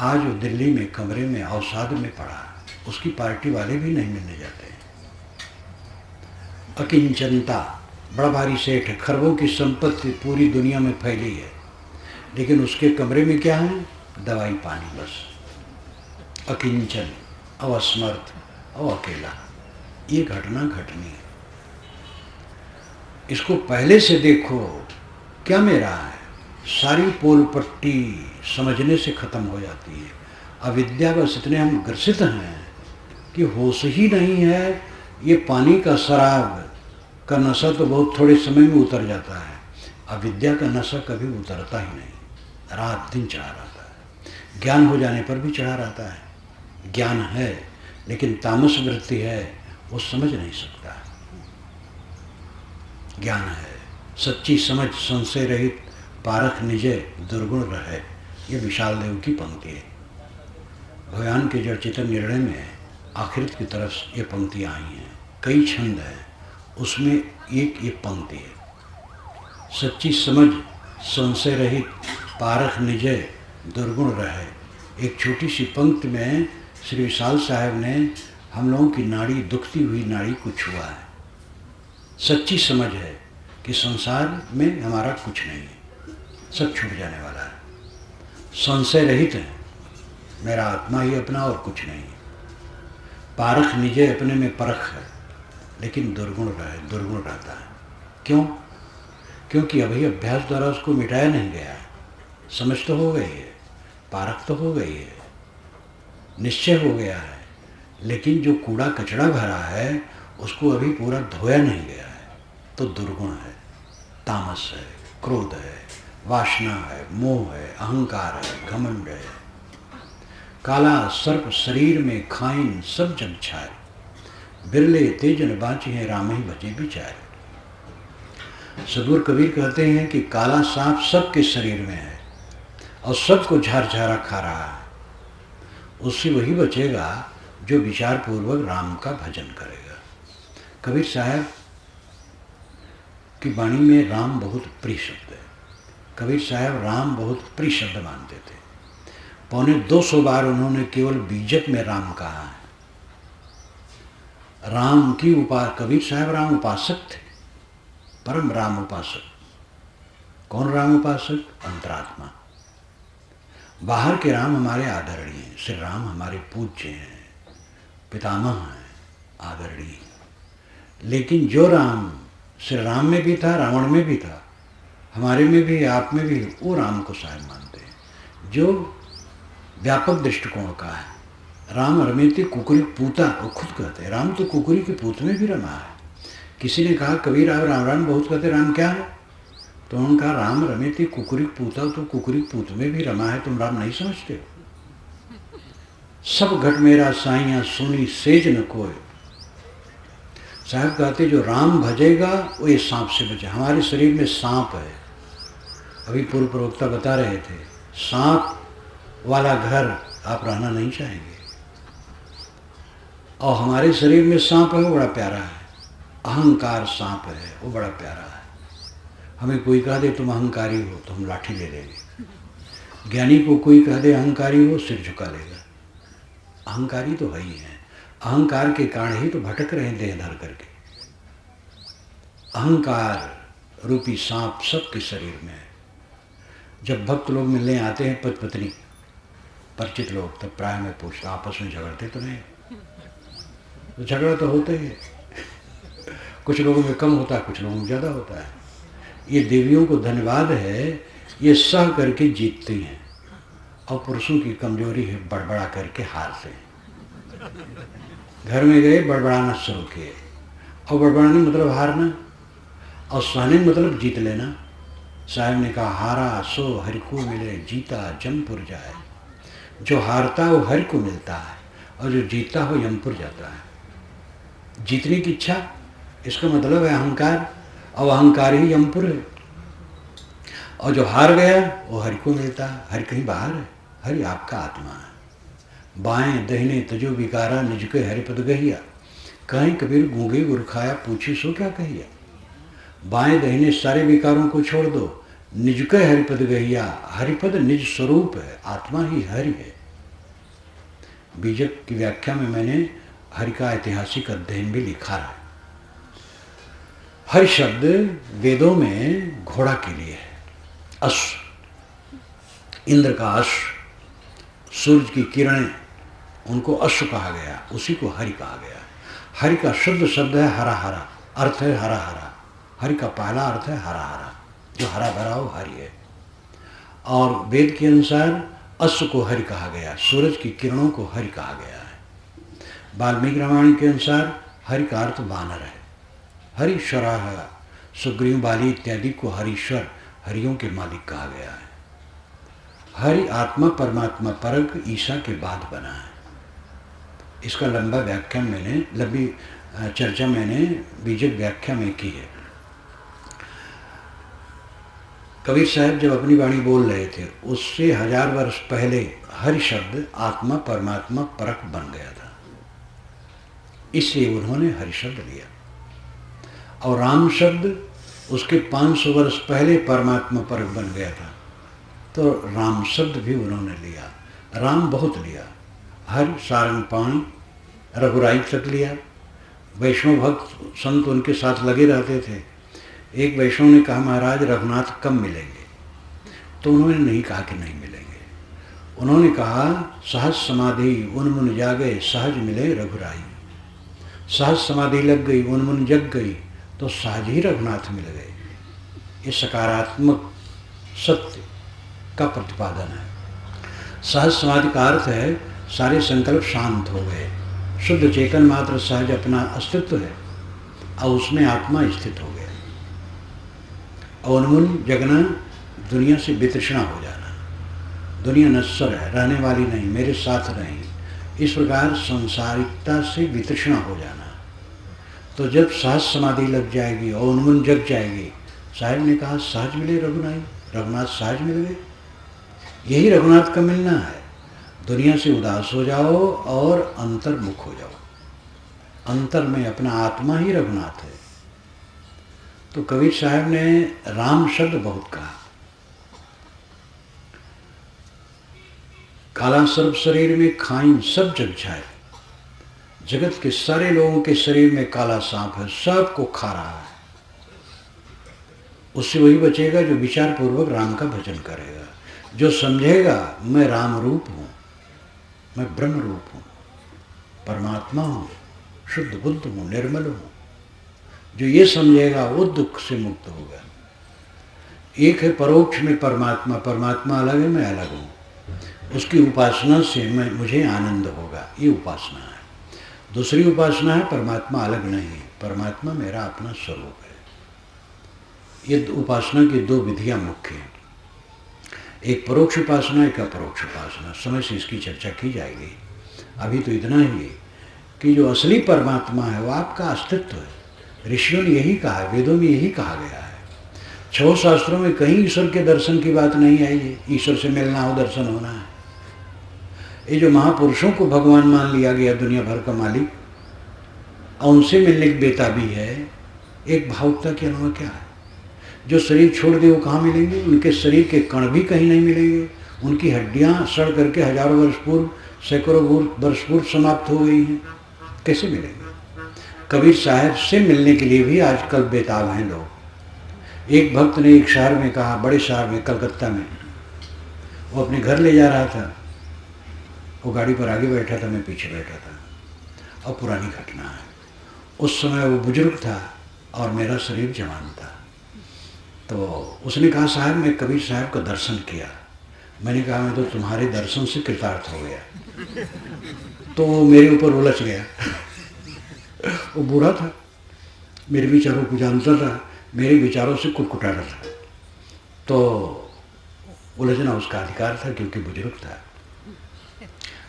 आज वो दिल्ली में कमरे में अवसाद में पड़ा है, उसकी पार्टी वाले भी नहीं मिलने जाते। अकिंचनता, बड़ा भारी सेठ है, खरबों की संपत्ति पूरी दुनिया में फैली है, लेकिन उसके कमरे में क्या है? दवाई पानी बस। अकिंचन, असमर्थ और अकेला, ये घटना घटनी है। इसको पहले से देखो, क्या मेरा है, सारी पोल पट्टी समझने से खत्म हो जाती है। अविद्या बस इतने हम ग्रसित हैं कि होश ही नहीं है। ये पानी का शराब का नशा तो बहुत थोड़े समय में उतर जाता है, अविद्या का नशा कभी उतरता ही नहीं, रात दिन चढ़ा रहता है। ज्ञान हो जाने पर भी चढ़ा रहता है। ज्ञान है लेकिन तामस वृत्ति है, वो समझ नहीं सकता। ज्ञान है, सच्ची समझ, संशय रहित, पारख निजे दुर्गुण रहे, ये विशाल देव की पंक्ति है। भगवान के जड़ चेतन निर्णय में आखिरत की तरफ ये पंक्तियाँ आई हैं। कई छंद हैं, उसमें एक ये पंक्ति है, सच्ची समझ, संशय रहित, पारख निजे दुर्गुण रहे। एक छोटी सी पंक्ति में श्री विशाल साहब ने हम लोगों की नाड़ी, दुखती हुई नाड़ी को छुआ है। सच्ची समझ है कि संसार में हमारा कुछ नहीं है, सब छूट जाने वाला है। संशय रहित है, मेरा आत्मा ही अपना और कुछ नहीं। पारख निजे, अपने में परख है, लेकिन दुर्गुण रहता है। क्यों? क्योंकि अभी अभ्यास द्वारा उसको मिटाया नहीं गया है। समझ तो हो गई है, पारख तो हो गई है, निश्चय हो गया है, लेकिन जो कूड़ा कचरा भरा है उसको अभी पूरा धोया नहीं गया है, तो दुर्गुण है, तामस है, क्रोध है, वासना है, मोह है, अहंकार है, घमंड है। काला सर्प शरीर में खाइन सब जग छाए, बिरले तेजन बाँचे हैं राम ही भजे बिचारे। सदगुरु कबीर कहते हैं कि काला सांप सबके शरीर में है और सबको झार खा रहा है, उससे वही बचेगा जो विचार पूर्वक राम का भजन करेगा। कबीर साहब की वाणी में राम बहुत प्रिय शब्द है। कबीर साहब राम बहुत प्रिय शब्द मानते थे। 250 बार उन्होंने केवल बीजक में राम कहा है। राम की कबीर साहब राम उपासक थे, परम राम उपासक। कौन राम उपासक? अंतरात्मा। बाहर के राम हमारे आदरणीय हैं, श्री राम हमारे पूज्य हैं, पितामह हैं, आदरणीय। लेकिन जो राम श्री राम में भी था, रावण में भी था, हमारे में भी, आप में भी, वो राम को साहब मानते हैं जो व्यापक दृष्टिकोण का है। राम रमेते कुकुरी पूता, वो खुद कहते हैं राम तो कुकुरी के पूत में भी रमा है। किसी ने कहा कबीर आप राम राम बहुत कहते, राम क्या है? तो उन्होंने कहा राम रमेते कुकुरी पूता, तो कुकुरी पूत में भी रमा है, तुम राम नहीं समझते हो? सब घट मेरा साइया सुनी सेज न कोय। साहब कहते जो राम भजेगा वो ये सांप से बचे। हमारे शरीर में सांप है, अभी पूर्व प्रवक्ता बता रहे थे, सांप वाला घर आप रहना नहीं चाहेंगे। और हमारे शरीर में सांप है, वो बड़ा प्यारा है, अहंकार सांप है, वो बड़ा प्यारा है। हमें कोई कह दे तुम अहंकारी हो तो हम लाठी ले लेंगे। ज्ञानी को कोई कह दे अहंकारी हो, सिर झुका लेगा। अहंकारी तो है ही है, अहंकार के कारण ही तो भटक रहे हैं देह धर करके। अहंकार रूपी सांप सबके शरीर में है। जब भक्त लोग मिलने आते हैं, पति पत्नी परिचित लोग, तब प्राय में पूछता आपस में झगड़ते तो नहीं? तो झगड़ा तो होता ही है, कुछ लोगों में कम होता है, कुछ लोगों में ज़्यादा होता है। ये देवियों को धन्यवाद है, ये सह करके जीतती हैं, और पुरुषों की कमजोरी है बड़बड़ा करके हारते हैं। घर में गए बड़बड़ाना शुरू किए, और बड़बड़ाने मतलब हारना, और सहने मतलब जीत लेना। साहब ने कहा हारा सो हरि को मिले, जीता जमपुर जाए। जो हारता वो हरि को मिलता है, और जो जीता हो यमपुर जाता है। जीतने की इच्छा, इसका मतलब है अहंकार, और अहंकार ही यमपुर है। और जो हार गया वो हरि को मिलता है। हरि कहीं बाहर है, हरि आपका आत्मा है। बाएं दहिने तजो विकारा, निज के हरिपद गहिया। कहीं कबीर गूंगे गुर खाया, पूछी सो क्या कहिया। बाएं दहिने सारे विकारों को छोड़ दो, निज के हरिपद गहिया। हरिपद निज स्वरूप है, आत्मा ही हरि है। बीजक की व्याख्या में मैंने हरि का ऐतिहासिक अध्ययन भी लिखा है। हरि शब्द वेदों में घोड़ा के लिए है, अश्व, इंद्र का अश्व, सूरज की किरणें, उनको अश्व कहा गया, उसी को हरि कहा गया। हरि का शुद्ध शब्द है हरा हरा, अर्थ है हरा हरा। हरि का पहला अर्थ है हरा हरा, जो हरा भरा हो हरि है। और वेद के अनुसार अश्व को हरि कहा गया, सूरज की किरणों को हरि कहा गया है। वाल्मीकि रामायण के अनुसार हरि का अर्थ वानर है। हरीश्वराः, सुग्रीव बाली इत्यादि को हरीश्वर, हरियों के मालिक कहा गया है। हरि आत्मा परमात्मा परक ईसा के बाद बना है। इसका लंबा व्याख्यान मैंने, लंबी चर्चा मैंने बीजक व्याख्या में की है। कबीर साहब जब अपनी वाणी बोल रहे थे, उससे 1000 वर्ष पहले हरि शब्द आत्मा परमात्मा परक बन गया था, इसलिए उन्होंने हरि शब्द लिया। और राम शब्द उसके 500 वर्ष पहले परमात्मा परक बन गया था, तो राम शब्द भी उन्होंने लिया। राम बहुत लिया, हरि सारंग पाणी रघुराई तक लिया। वैष्णव भक्त संत उनके साथ लगे रहते थे। एक वैष्णव ने कहा महाराज रघुनाथ कब मिलेंगे, तो उन्होंने नहीं कहा कि नहीं मिलेंगे। उन्होंने कहा सहज समाधि उन्मुन जागे, सहज मिले रघुराई। सहज समाधि लग गई, उन्मुन जग गई, तो सहज ही रघुनाथ मिल गए। ये सकारात्मक सत्य का प्रतिपादन है। सहज समाधि का अर्थ है सारे संकल्प शांत हो गए, शुद्ध चेतन मात्र सहज अपना अस्तित्व है, और उसमें आत्मा स्थित हो गया। और उन्मुन जगना, दुनिया से वितृष्णा हो जाना, दुनिया नश्वर है, रहने वाली नहीं, मेरे साथ नहीं, इस प्रकार संसारिकता से वितृष्णा हो जाना। तो जब सहज समाधि लग जाएगी और उन्मुन जग जाएगी, साहब ने कहा सहज मिले रघुनाई, रघुनाथ सहज मिल गए। यही रघुनाथ का मिलना है। दुनिया से उदास हो जाओ और अंतर्मुख हो जाओ। अंतर में अपना आत्मा ही रघुनाथ है। तो कबीर साहब ने राम शब्द बहुत कहा। काला सर्प शरीर में खाई सब जग जाए। जगत के सारे लोगों के शरीर में काला सांप है, सबको खा रहा है। उससे वही बचेगा जो विचार पूर्वक राम का भजन करेगा, जो समझेगा मैं राम रूप हूँ, मैं ब्रह्म रूप हूँ, परमात्मा हूँ, शुद्ध बुद्ध हूँ, निर्मल हूँ। जो ये समझेगा वो दुख से मुक्त होगा। एक है परोक्ष में परमात्मा, परमात्मा अलग है, मैं अलग हूँ। उसकी उपासना से मुझे आनंद होगा, ये उपासना है। दूसरी उपासना है परमात्मा अलग नहीं है, परमात्मा मेरा अपना स्वरूप है। ये उपासना की दो विधियां मुख्य हैं, एक परोक्ष उपासना, एक अपरोक्ष उपासना। समय से इसकी चर्चा की जाएगी। अभी तो इतना ही है कि जो असली परमात्मा है वो आपका अस्तित्व है। ऋषियों ने यही कहा है, वेदों में यही कहा गया है। 6 शास्त्रों में कहीं ईश्वर के दर्शन की बात नहीं आई है। ईश्वर से मिलना हो, दर्शन होना है। ये जो महापुरुषों को भगवान मान लिया गया, दुनिया भर का मालिक, और उनसे मिलने की बेताबी है, एक भावुकता के अलावा क्या है? जो शरीर छोड़ दे वो कहाँ मिलेंगे? उनके शरीर के कण भी कहीं नहीं मिलेंगे। उनकी हड्डियाँ सड़ करके हजारों वर्ष पूर्व, सैकड़ों वर्ष पूर्व समाप्त हो गई हैं। कैसे मिलेंगे? कबीर साहब से मिलने के लिए भी आजकल बेताब हैं लोग। एक भक्त ने एक शहर में कहा, बड़े शहर में, कलकत्ता में, वो अपने घर ले जा रहा था। वो गाड़ी पर आगे बैठा था, मैं पीछे बैठा था। और पुरानी घटना है, उस समय वो बुजुर्ग था और मेरा शरीर जवान था। तो उसने कहा, साहब मैं कबीर साहब का दर्शन किया। मैंने कहा, मैं तो तुम्हारे दर्शन से कृतार्थ हो गया। तो वो मेरे ऊपर उलझ गया। वो बूढ़ा था, मेरे विचारों को जानता था, मेरे विचारों से कुटकुटाता था। तो उलझना उसका अधिकार था क्योंकि बुजुर्ग था।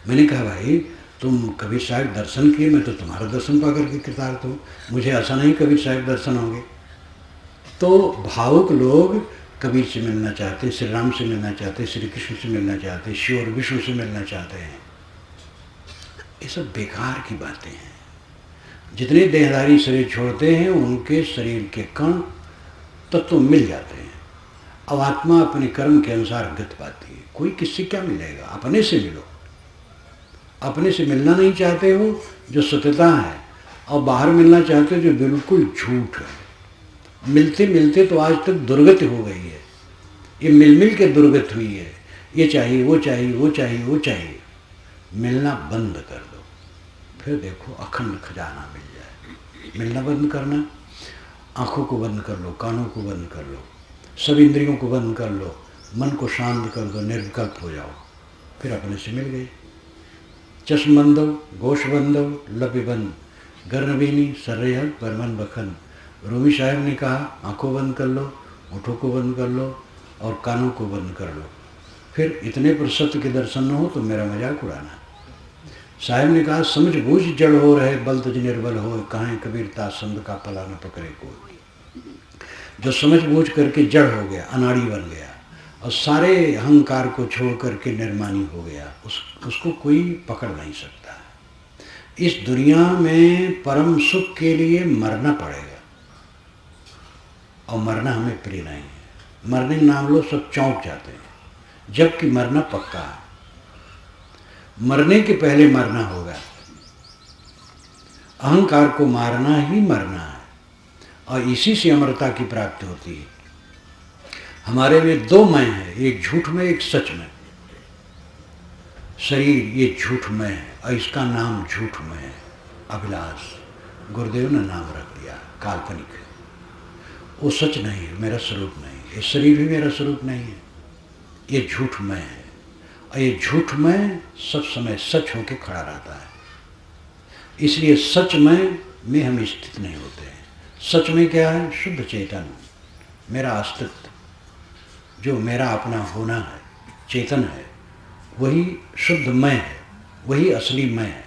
मैंने कहा, भाई तुम कबीर साहब दर्शन किए, मैं तो तुम्हारा दर्शन पा करके कृतार्थ हूँ, मुझे ऐसा नहीं कबीर साहब दर्शन होंगे। तो भावुक लोग कबीर से मिलना चाहते, श्री राम से मिलना चाहते, श्री कृष्ण से मिलना चाहते, शिव और विष्णु से मिलना चाहते हैं। ये सब बेकार की बातें हैं। जितने देहधारी शरीर छोड़ते हैं उनके शरीर के कण तत्व मिल जाते हैं। अब आत्मा अपने कर्म के अनुसार गति पाती है। कोई किससे क्या मिलेगा? अपने से मिलो। अपने से मिलना नहीं चाहते हो जो सत्यता है, और बाहर मिलना चाहते हो जो बिल्कुल झूठ है। मिलते मिलते तो आज तक दुर्गति हो गई है। ये मिल मिल के दुर्गति हुई है। ये चाहिए, वो चाहिए, वो चाहिए, वो चाहिए। मिलना बंद कर दो, फिर देखो अखंड खजाना मिल जाए। मिलना बंद करना, आँखों को बंद कर लो, कानों को बंद कर लो, सब इंद्रियों को बंद कर लो, मन को शांत कर दो, निर्विकल्प हो जाओ, फिर अपने से मिल गई। चश्म बंदो, गोश बंदो, लपि बंद, गर्नबीनी सर्रहद परमन बखन। रूमी साहब ने कहा, आँखों बंद कर लो, होठों को बंद कर लो और कानों को बंद कर लो, फिर इतने पर सत्य के दर्शन न हो तो मेरा मजाक उड़ाना। साहब ने कहा, समझ बूझ जड़ हो रहे, बल तुझ निर्बल हो, कहाँ कबीर तासंद का पला न पकड़े कोई। जो समझ बूझ करके जड़ हो गया, अनाड़ी बन गया और सारे अहंकार को छोड़ करके निर्मानी हो गया, उसको कोई पकड़ नहीं सकता। इस दुनिया में परम सुख के लिए मरना पड़ेगा, और मरना हमें प्रिय नहीं है। मरने का नाम लो सब चौंक जाते हैं, जबकि मरना पक्का है। मरने के पहले मरना होगा। अहंकार को मारना ही मरना है, और इसी से अमरता की प्राप्ति होती है। हमारे में दो मैं है, एक झूठ में, एक सच में। शरीर ये झूठ में है और इसका नाम झूठ में है। अभिलाष गुरुदेव ने नाम रख दिया, काल्पनिक है। वो सच नहीं है, मेरा स्वरूप नहीं है। ये शरीर भी मेरा स्वरूप नहीं है, ये झूठ में है। और ये झूठ में सब समय सच होकर खड़ा रहता है। इसलिए सच में हम स्थित नहीं होते हैं। सच में क्या है? शुद्ध चेतन, मेरा अस्तित्व, जो मेरा अपना होना है, चेतन है, वही शुद्ध मैं है, वही असली मैं है।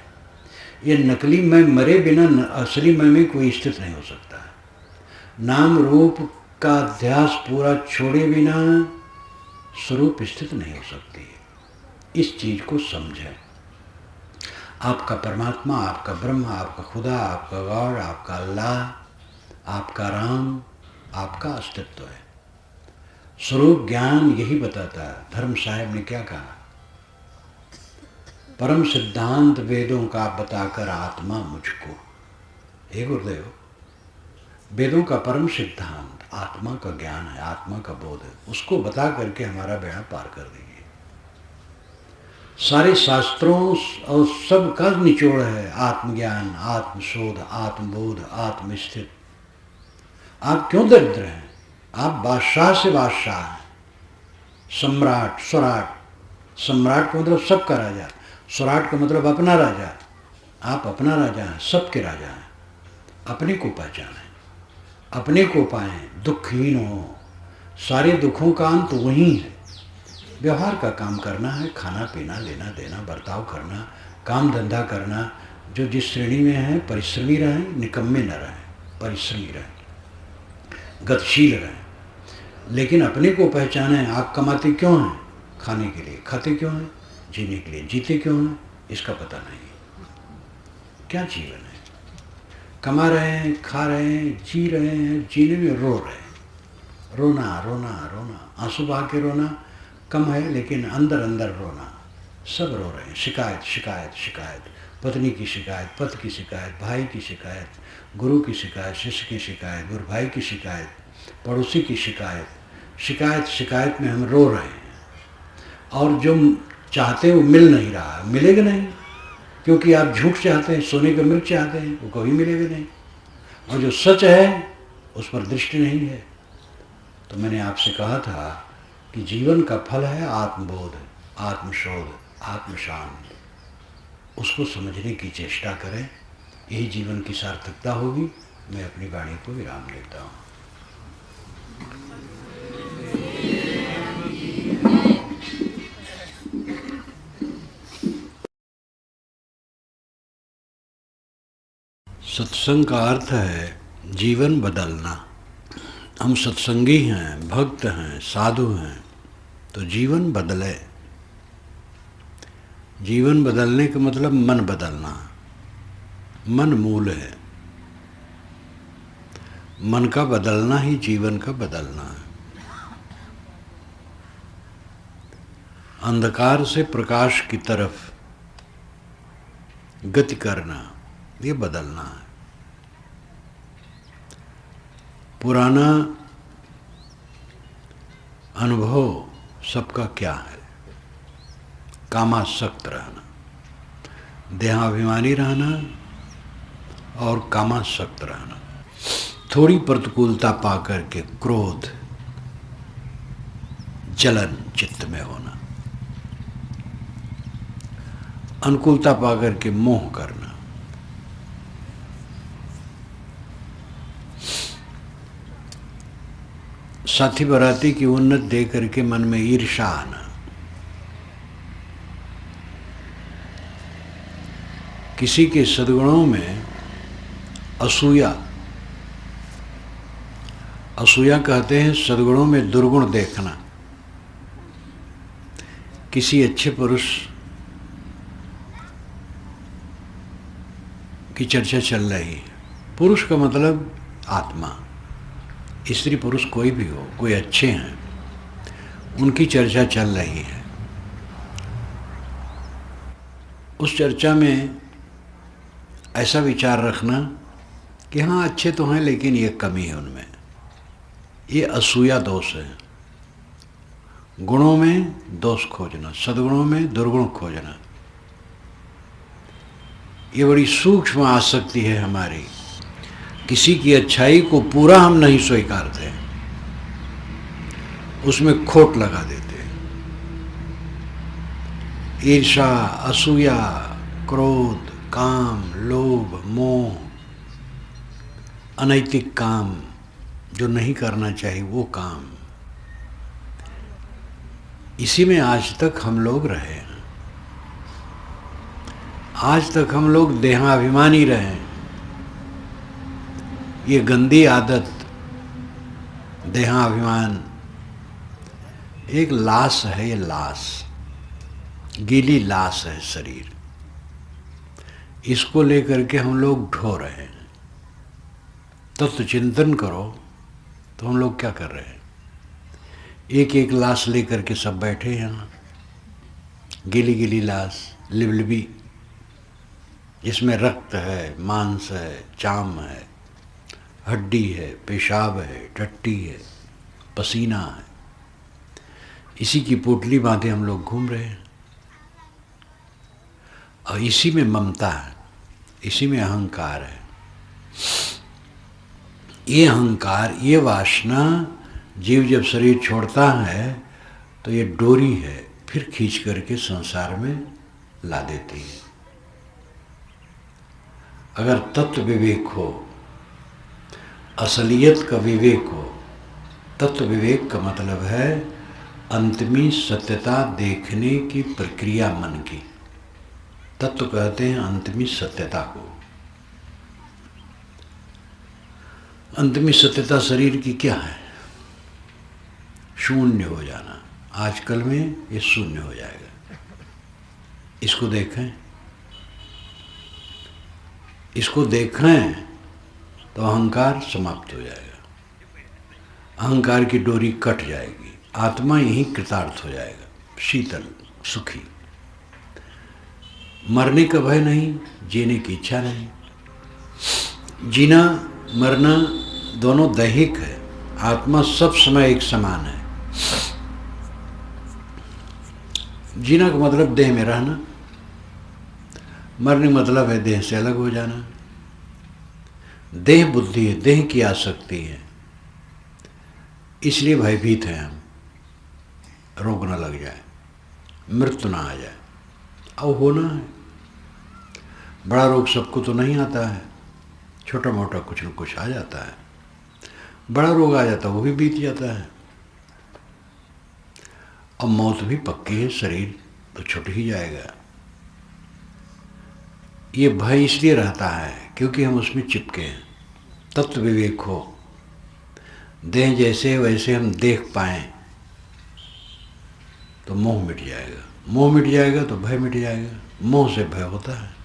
ये नकली मैं मरे बिना असली मैं में कोई स्थित नहीं हो सकता। नाम रूप का अध्यास पूरा छोड़े बिना स्वरूप स्थित नहीं हो सकती है। इस चीज को समझें। आपका परमात्मा, आपका ब्रह्म, आपका खुदा, आपका गॉड, आपका अल्लाह, आपका राम, आपका अस्तित्व है। स्वरूप ज्ञान यही बताता है। धर्म साहब ने क्या कहा? परम सिद्धांत वेदों का बताकर आत्मा मुझको। हे गुरुदेव, वेदों का परम सिद्धांत आत्मा का ज्ञान है, आत्मा का बोध है। उसको बता करके हमारा बेड़ा पार कर दीजिए। सारे शास्त्रों और सब का निचोड़ है आत्मज्ञान, आत्मशोध, आत्मबोध, आत्मस्थित। आप क्यों दरिद्र हैं? आप बादशाह से बादशाह हैं, सम्राट, स्वराट। सम्राट का मतलब सबका राजा, स्वराट का मतलब अपना राजा। आप अपना राजा हैं, सबके राजा हैं। अपने को पहचानें, अपने को पाएं, दुखहीन हो। सारे दुखों का अंत वही है। व्यवहार का काम करना है, खाना पीना, लेना देना, बर्ताव करना, काम धंधा करना। जो जिस श्रेणी में है परिश्रमी रहें, निकम्मे न रहें, परिश्रमी रहें, गतिशील रहें। लेकिन अपने को पहचानें। आप कमाते क्यों हैं? खाने के लिए। खाते क्यों हैं? जीने के लिए। जीते क्यों हैं? इसका पता नहीं। क्या जीवन है? कमा रहे हैं, खा रहे हैं, जी रहे हैं, जीने में रो रहे हैं। रोना रोना रोना, आंसू बहा के रोना कम है, लेकिन अंदर अंदर रोना। सब रो रहे हैं। शिकायत शिकायत शिकायत, पत्नी की शिकायत, पति की शिकायत, भाई की शिकायत, गुरु की शिकायत, शिष्य की शिकायत, गुरु भाई की शिकायत, पड़ोसी की शिकायत। शिकायत शिकायत में हम रो रहे हैं। और जो चाहते हैं वो मिल नहीं रहा, मिलेगा नहीं, क्योंकि आप झूठ चाहते हैं, सोने का मिर्च चाहते हैं, वो कभी मिलेगा नहीं। और जो सच है उस पर दृष्टि नहीं है। तो मैंने आपसे कहा था कि जीवन का फल है आत्मबोध, आत्मशोध, आत्मशांति। उसको समझने की चेष्टा करें, यही जीवन की सार्थकता होगी। मैं अपनी वाणी को विराम देता हूँ। सत्संग का अर्थ है जीवन बदलना। हम सत्संगी हैं, भक्त हैं, साधु हैं, तो जीवन बदले। जीवन बदलने का मतलब मन बदलना। मन मूल है। मन का बदलना ही जीवन का बदलना है। अंधकार से प्रकाश की तरफ गति करना, ये बदलना है। पुराना अनुभव सबका क्या है? कामासक्त रहना, देहाभिमानी रहना और कामासक्त रहना। थोड़ी प्रतिकूलता पा करके क्रोध, जलन चित्त में होना, अनुकूलता पा करके मोह करना, साथी बराती की उन्नत देख करके मन में ईर्ष्या आना, किसी के सद्गुणों में असूया। असूया कहते हैं सद्गुणों में दुर्गुण देखना। किसी अच्छे पुरुष की चर्चा चल रही है। पुरुष का मतलब आत्मा, स्त्री पुरुष कोई भी हो, कोई अच्छे हैं, उनकी चर्चा चल रही है। उस चर्चा में ऐसा विचार रखना कि हाँ अच्छे तो हैं, लेकिन ये कमी है उनमें। ये असूया दोष है। गुणों में दोष खोजना, सद्गुणों में दुर्गुण खोजना, ये बड़ी सूक्ष्म आसक्ति है हमारी। किसी की अच्छाई को पूरा हम नहीं स्वीकारते, उसमें खोट लगा देते हैं। ईर्ष्या, असूया, क्रोध, काम, लोभ, मोह, अनैतिक काम, जो नहीं करना चाहिए वो काम, इसी में आज तक हम लोग रहे हैं। आज तक हम लोग देहाभिमानी रहे। ये गंदी आदत, देहाभिमान, एक लाश है। ये लाश, गीली लाश है शरीर। इसको लेकर के हम लोग ढो रहे हैं। तत्व चिंतन करो तो हम लोग क्या कर रहे हैं? एक एक लाश लेकर के सब बैठे हैं यहाँ, गीली गीली लाश, लिबलिबी, जिसमें रक्त है, मांस है, चाम है, हड्डी है, पेशाब है, टट्टी है, पसीना है। इसी की पोटली बांधे हम लोग घूम रहे हैं। और इसी में ममता है, इसी में अहंकार है। ये अहंकार, ये वासना, जीव जब शरीर छोड़ता है तो ये डोरी है, फिर खींच करके संसार में ला देती है। अगर तत्व विवेक हो, असलियत का विवेक हो, तत्व विवेक का मतलब है अंतमी सत्यता देखने की प्रक्रिया मन की। तत्व कहते हैं अंतमी सत्यता को। अंतमी सत्यता शरीर की क्या है? शून्य हो जाना। आजकल में ये शून्य हो जाएगा। इसको देखें, इसको देखें तो अहंकार समाप्त हो जाएगा, अहंकार की डोरी कट जाएगी, आत्मा यही कृतार्थ हो जाएगा, शीतल सुखी। मरने का भय नहीं, जीने की इच्छा नहीं। जीना मरना दोनों दैहिक है, आत्मा सब समय एक समान है। जीना का मतलब देह में रहना, मरने मतलब है देह से अलग हो जाना। देह बुद्धि है, देह की आसक्ति है, इसलिए भयभीत हैं हम, रोग न लग जाए, मृत्यु ना आ जाए। अब होना है, बड़ा रोग सबको तो नहीं आता है, छोटा मोटा कुछ न कुछ आ जाता है। बड़ा रोग आ जाता है वो भी बीत जाता है। अब मौत भी पक्की है, शरीर तो छूट ही जाएगा। ये भय इसलिए रहता है क्योंकि हम उसमें चिपके हैं। तत्व विवेक हो, देह जैसे वैसे हम देख पाएं तो मोह मिट जाएगा, मोह मिट जाएगा तो भय मिट जाएगा। मोह से भय होता है।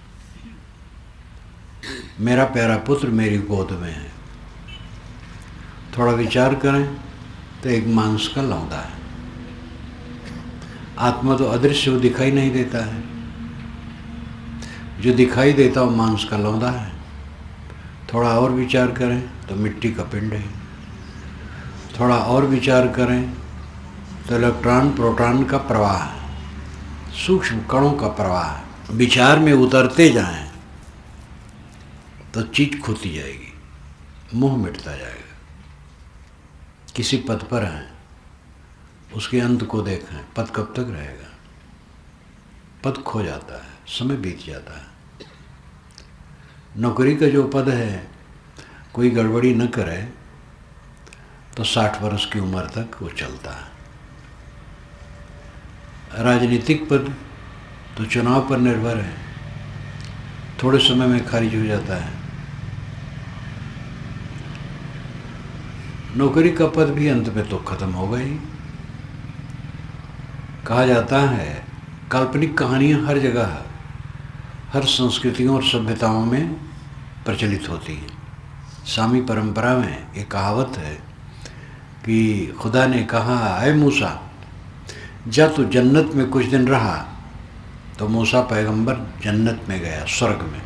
मेरा प्यारा पुत्र मेरी गोद में है, थोड़ा विचार करें तो एक मांस का लौंदा है। आत्मा तो अदृश्य, वो दिखाई नहीं देता है, जो दिखाई देता वो मांस का लौंदा है। थोड़ा और विचार करें तो मिट्टी का पिंड है। थोड़ा और विचार करें तो इलेक्ट्रॉन प्रोटॉन का प्रवाह है, सूक्ष्म कणों का प्रवाह है। विचार में उतरते जाएं तो चीज खोती जाएगी, मोह मिटता जाएगा। किसी पद पर हैं, उसके अंत को देखें, पद कब तक रहेगा? पद खो जाता है, समय बीत जाता है। नौकरी का जो पद है, कोई गड़बड़ी न करे तो 60 वर्ष की उम्र तक वो चलता है। राजनीतिक पद तो चुनाव पर निर्भर है, थोड़े समय में खारिज हो जाता है। नौकरी का पद भी अंत में तो खत्म होगा ही। कहा जाता है काल्पनिक कहानियां हर जगह, हर संस्कृतियों और सभ्यताओं में प्रचलित होती है। सामी परंपरा में एक कहावत है कि खुदा ने कहा, ऐ मूसा जा तू जन्नत में कुछ दिन रहा। तो मूसा पैगंबर जन्नत में गया, स्वर्ग में,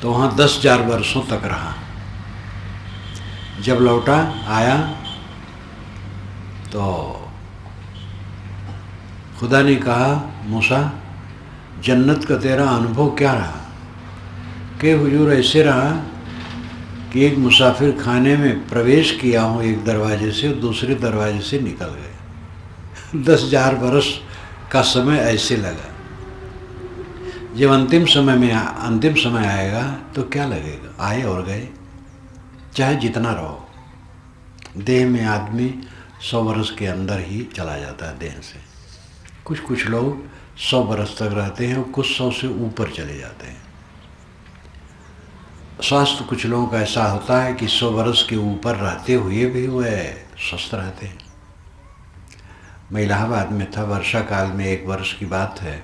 तो वहाँ 10,000 वर्षों तक रहा। जब लौटा आया तो खुदा ने कहा, मूसा जन्नत का तेरा अनुभव क्या रहा? कि हुजूर ऐसे रहा कि एक मुसाफिर खाने में प्रवेश किया हूँ एक दरवाजे से, दूसरे दरवाजे से निकल गए। 10,000 वर्ष का समय ऐसे लगा। जब अंतिम समय आएगा तो क्या लगेगा? आए और गए, चाहे जितना रहो। देह में आदमी 100 वर्ष के अंदर ही चला जाता है देह से। कुछ लोग 100 वर्ष तक रहते हैं और कुछ 100 से ऊपर चले जाते हैं। स्वास्थ्य कुछ लोगों का ऐसा होता है कि 100 वर्ष के ऊपर रहते हुए भी वह स्वस्थ रहते हैं। मैं इलाहाबाद में था, वर्षा काल में 1 वर्ष की बात है,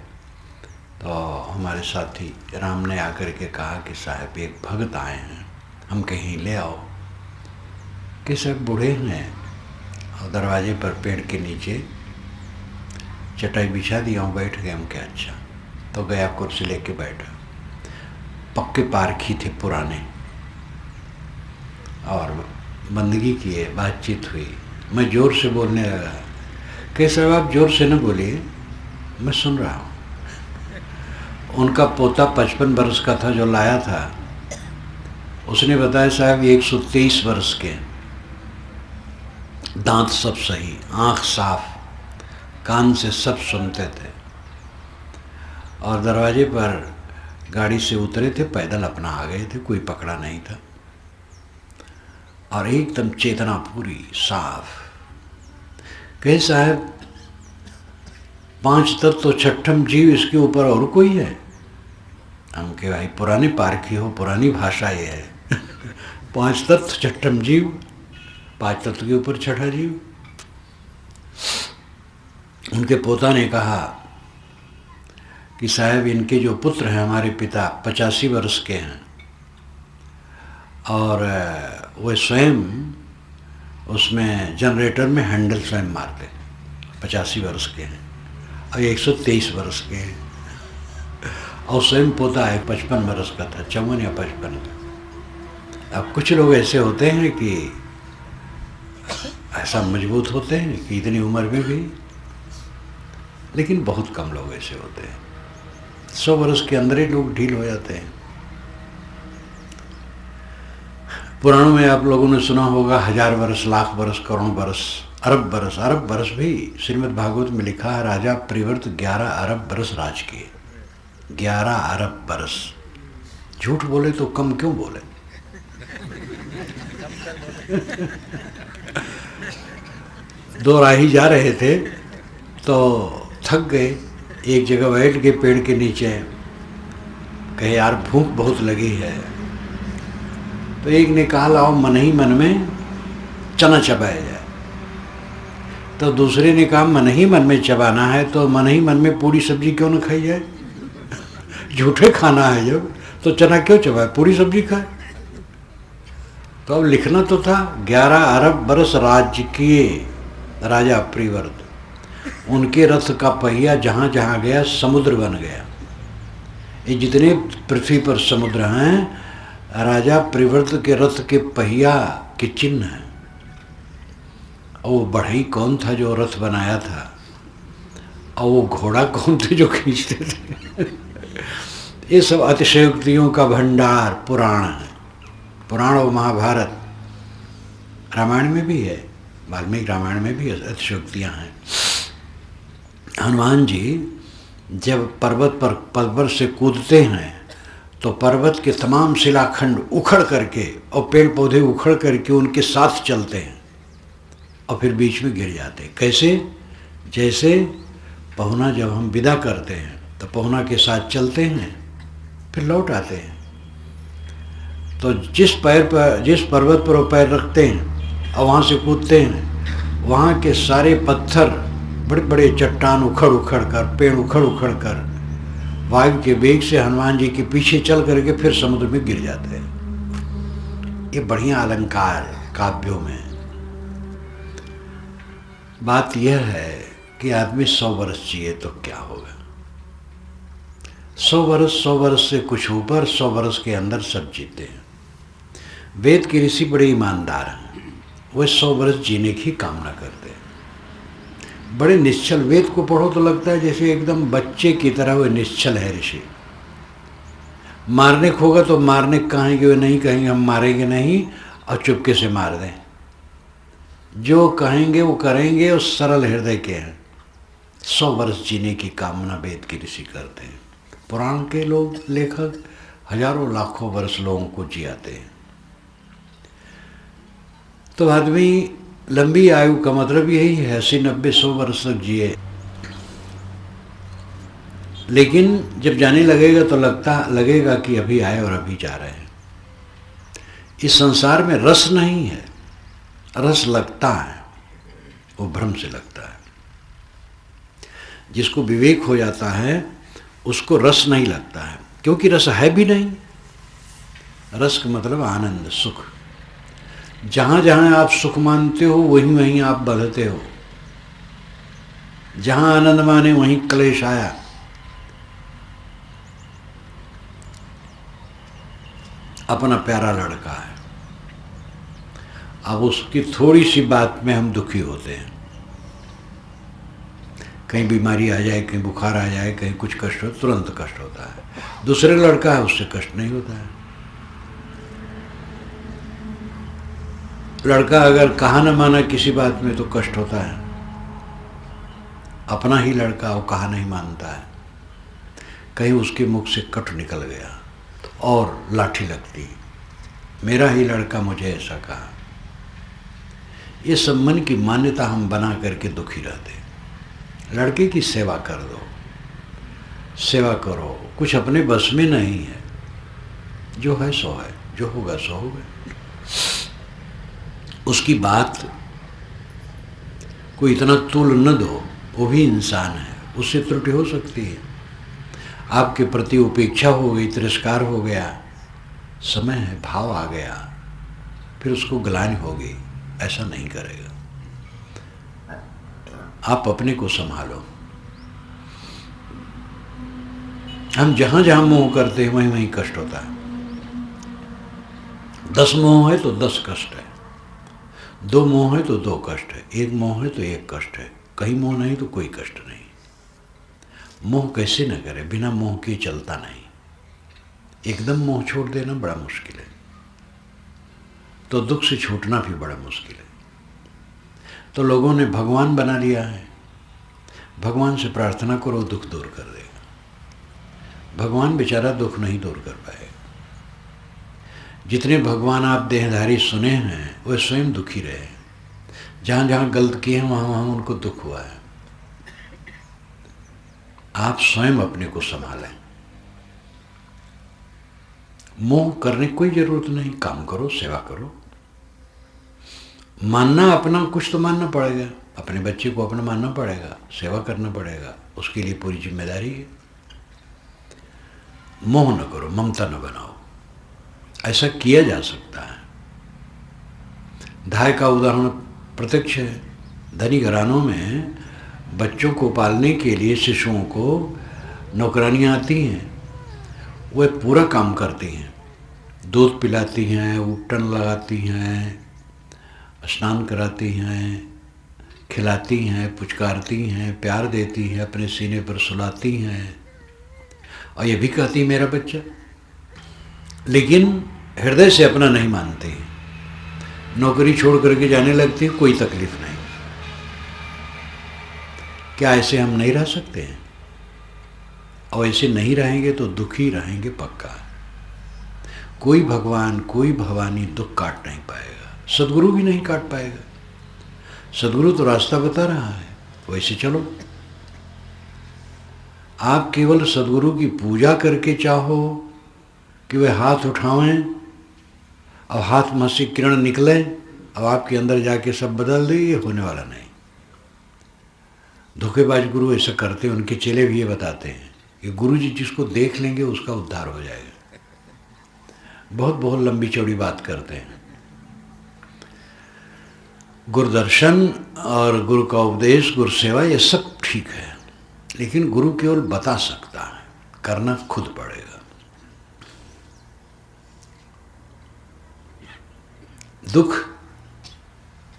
तो हमारे साथी राम ने आकर के कहा कि साहब एक भगत आए हैं, हम कहीं ले आओ। कि सब बूढ़े हैं और दरवाजे पर पेड़ के नीचे चटाई बिछा दिया हूँ, बैठ गए। हम क्या अच्छा, तो गया कुर्सी लेके बैठा। पक्के पारखी थे पुराने, और बंदगी किए, बातचीत हुई। मैं जोर से बोलने लगा कि साहब आप जोर से न बोलिए, मैं सुन रहा हूँ। उनका पोता 55 वर्ष का था जो लाया था, उसने बताया साहब 123 वर्ष के, दांत सब सही, आँख साफ, कान से सब सुनते थे, और दरवाजे पर गाड़ी से उतरे थे, पैदल अपना आ गए थे, कोई पकड़ा नहीं था, और एकदम चेतना पूरी साफ। कहे साहब 5 तत्व तो छठम जीव, इसके ऊपर और कोई है? हम के भाई पुरानी पारखी हो, पुरानी भाषा ये है। 5 तत्व छठम जीव, 5 तत्व के ऊपर छठा जीव। उनके पोता ने कहा कि साहब इनके जो पुत्र हैं, हमारे पिता 85 वर्ष के हैं और वे स्वयं उसमें जनरेटर में हैंडल स्वयं मारते, 85 वर्ष के हैं और 123 वर्ष के हैं, और स्वयं पोता है 55 वर्ष का था, 54 या 55 का। अब कुछ लोग ऐसे होते हैं कि ऐसा मजबूत होते हैं कि इतनी उम्र में भी, लेकिन बहुत कम लोग ऐसे होते हैं। 100 वर्ष के अंदर ही लोग ढील हो जाते हैं। पुराणों में आप लोगों ने सुना होगा 1000 वर्ष, लाख वर्ष, करोड़ वर्ष, अरब वर्ष। अरब वर्ष भी श्रीमद् भागवत में लिखा है, राजा प्रिवर्त 11 अरब वर्ष राज किए। 11 अरब वर्ष। झूठ बोले तो कम क्यों बोले? दो राही जा रहे थे तो थक गए, एक जगह बैठ गए पेड़ के नीचे, कहे यार भूख बहुत लगी है। तो एक ने कहा लाओ मन ही मन में चना चबाया जाए। तो दूसरे ने कहा मन ही मन में चबाना है तो मन ही मन में पूरी सब्जी क्यों न खाई जाए? झूठे खाना है जब तो चना क्यों चबाए, पूरी सब्जी खाए। तो अब लिखना तो था 11 अरब वर्ष राज्य किए राजा प्रिवर्त, उनके रथ का पहिया जहाँ जहाँ गया समुद्र बन गया। ये जितने पृथ्वी पर समुद्र हैं राजा प्रिवर्त के रथ के पहिया के चिन्ह हैं। और वो बढ़ई कौन था जो रथ बनाया था, और वो घोड़ा कौन थे जो खींचते थे। ये सब अतिशयोक्तियों का भंडार पुराण है। पुराण और महाभारत, रामायण में भी है, वाल्मीकि रामायण में भी अतिशयोक्तियाँ हैं। हनुमान जी जब पर्वत से कूदते हैं तो पर्वत के तमाम शिलाखंड उखड़ करके और पेड़ पौधे उखड़ करके उनके साथ चलते हैं और फिर बीच में गिर जाते हैं। कैसे? जैसे पहुना जब हम विदा करते हैं तो पहुना के साथ चलते हैं फिर लौट आते हैं। तो जिस पर्वत पर वो पैर रखते हैं और वहाँ से कूदते हैं, वहाँ के सारे पत्थर, बड़े बड़े चट्टान उखड़ उखड़ कर, पेड़ उखड़ उखड़ कर वायु के वेग से हनुमान जी के पीछे चल करके फिर समुद्र में गिर जाते हैं। ये बढ़िया अलंकार काव्यों में। बात यह है कि आदमी 100 वर्ष जिए तो क्या होगा। 100 वर्ष से कुछ ऊपर, 100 वर्ष के अंदर सब जीते हैं। वेद के ऋषि बड़े ईमानदार हैं, वे 100 वर्ष जीने की कामना करते हैं। बड़े निश्चल, वेद को पढ़ो तो लगता है जैसे एकदम बच्चे की तरह वे निश्चल है ऋषि। मारने को होगा तो मारने कहेंगे, वे नहीं कहेंगे हम मारेंगे नहीं और चुपके से मार दें। जो कहेंगे वो करेंगे और सरल हृदय के हैं। 100 वर्ष जीने की कामना वेद के ऋषि करते हैं। पुराण के लोग, लेखक हजारों लाखों वर्ष लोगों को जियाते हैं। तो आदमी लंबी आयु का मतलब यही है, 80-90-100 वर्ष तक जिए। लेकिन जब जाने लगेगा तो लगेगा कि अभी आए और अभी जा रहे हैं। इस संसार में रस नहीं है, रस लगता है, वो भ्रम से लगता है। जिसको विवेक हो जाता है उसको रस नहीं लगता है, क्योंकि रस है भी नहीं। रस का मतलब आनंद, सुख। जहाँ जहाँ आप सुख मानते हो वहीं वहीं आप बंधते हो। जहाँ आनंद माने वहीं क्लेश आया। अपना प्यारा लड़का है, अब उसकी थोड़ी सी बात में हम दुखी होते हैं। कहीं बीमारी आ जाए, कहीं बुखार आ जाए, कहीं कुछ कष्ट हो, तुरंत कष्ट होता है। दूसरे लड़का है, उससे कष्ट नहीं होता है। लड़का अगर कहा न माना किसी बात में तो कष्ट होता है। अपना ही लड़का वो कहा नहीं मानता है, कहीं उसके मुख से कट निकल गया तो और लाठी लगती, मेरा ही लड़का मुझे ऐसा कहा। ये सब मन की मान्यता हम बना करके दुखी रहते। लड़के की सेवा कर दो, सेवा करो, कुछ अपने बस में नहीं है। जो है सो है, जो होगा सो होगा। उसकी बात को इतना तुल न दो, वो भी इंसान है, उससे त्रुटि हो सकती है। आपके प्रति उपेक्षा हो गई, तिरस्कार हो गया, समय है, भाव आ गया, फिर उसको ग्लानि होगी, ऐसा नहीं करेगा। आप अपने को संभालो। हम जहां जहां मोह करते हैं वहीं वहीं कष्ट होता है। 10 मोह है तो 10 कष्ट है, 2 मोह है तो 2 कष्ट है, 1 मोह है तो 1 कष्ट है, कहीं मोह नहीं तो कोई कष्ट नहीं। मोह कैसे न करे, बिना मोह के चलता नहीं। एकदम मोह छोड़ देना बड़ा मुश्किल है, तो दुख से छूटना भी बड़ा मुश्किल है। तो लोगों ने भगवान बना लिया है। भगवान से प्रार्थना करो, दुख दूर कर देगा। भगवान बेचारा दुख नहीं दूर कर पाएगा। जितने भगवान आप देहधारी सुने हैं वे स्वयं दुखी रहे। जहाँ जहाँ गलत किए हैं वहाँ वहाँ उनको दुख हुआ है। आप स्वयं अपने को संभालें। मोह करने की कोई जरूरत नहीं, काम करो, सेवा करो। मानना अपना कुछ तो मानना पड़ेगा, अपने बच्चे को अपना मानना पड़ेगा, सेवा करना पड़ेगा, उसके लिए पूरी जिम्मेदारी है। मोह न करो, ममता न बनाओ, ऐसा किया जा सकता है। धाय का उदाहरण प्रत्यक्ष है। धनी घरानों में बच्चों को पालने के लिए शिशुओं को नौकरानियाँ आती हैं, वे पूरा काम करती हैं, दूध पिलाती हैं, उपटन लगाती हैं, स्नान कराती हैं, खिलाती हैं, पुचकारती हैं, प्यार देती हैं, अपने सीने पर सुलाती हैं, और ये भी कहती मेरा बच्चा, लेकिन हृदय से अपना नहीं मानती। नौकरी छोड़ करके जाने लगती, कोई तकलीफ नहीं। क्या ऐसे हम नहीं रह सकते हैं? और ऐसे नहीं रहेंगे तो दुखी रहेंगे पक्का। कोई भगवान, कोई भवानी दुख काट नहीं पाएगा, सदगुरु भी नहीं काट पाएगा। सदगुरु तो रास्ता बता रहा है, वैसे चलो। आप केवल सदगुरु की पूजा करके चाहो कि वे हाथ उठावें और हाथ में से किरण निकले और आपके अंदर जाके सब बदल दे, ये होने वाला नहीं। धोखेबाज गुरु ऐसा करते हैं, उनके चेले भी ये बताते हैं कि गुरु जी जिसको देख लेंगे उसका उद्धार हो जाएगा। बहुत बहुत लंबी चौड़ी बात करते हैं। गुरुदर्शन और गुरु का उपदेश, गुरु सेवा, ये सब ठीक है, लेकिन गुरु केवल बता सकता है, करना खुद पड़ेगा। दुख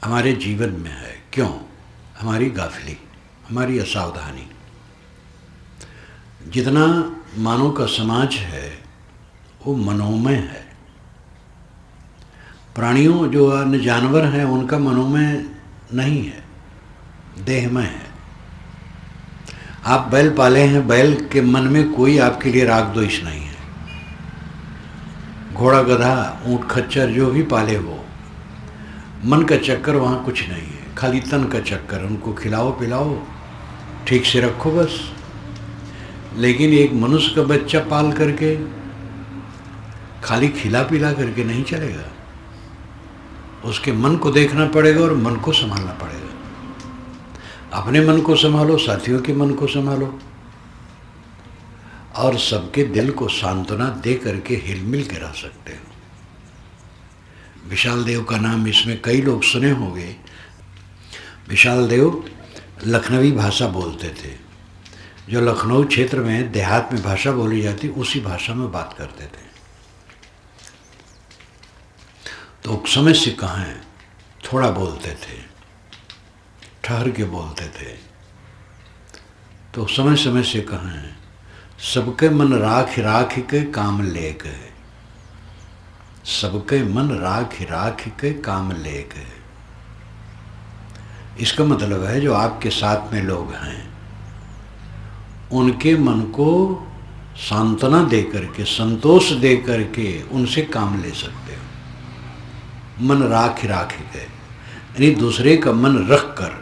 हमारे जीवन में है, क्यों? हमारी गाफिली, हमारी असावधानी। जितना मानव का समाज है वो मनोमय है। प्राणियों जो अन्य जानवर हैं उनका मनोमय नहीं है, देहमय है। आप बैल पाले हैं, बैल के मन में कोई आपके लिए राग द्वेष नहीं है। घोड़ा, गधा, ऊंट, खच्चर जो भी पाले हो, मन का चक्कर वहाँ कुछ नहीं है, खाली तन का चक्कर। उनको खिलाओ पिलाओ, ठीक से रखो बस। लेकिन एक मनुष्य का बच्चा पाल करके खाली खिला पिला करके नहीं चलेगा। उसके मन को देखना पड़ेगा और मन को संभालना पड़ेगा। अपने मन को संभालो, साथियों के मन को संभालो, और सबके दिल को सांत्वना दे करके हिलमिल के रह सकते हो। विशाल देव का नाम इसमें कई लोग सुने होंगे। विशाल देव लखनवी भाषा बोलते थे। जो लखनऊ क्षेत्र में देहात में भाषा बोली जाती उसी भाषा में बात करते थे। तो समय से कहाँ थोड़ा बोलते थे, ठहर के बोलते थे। तो समय समय से कहाँ सबके मन राख राख के काम ले गए, सबके मन राख राख के काम ले गए। इसका मतलब है जो आपके साथ में लोग हैं उनके मन को सांत्वना दे करके, संतोष दे करके उनसे काम ले सकते हो। मन राख राख के यानी दूसरे का मन रख कर,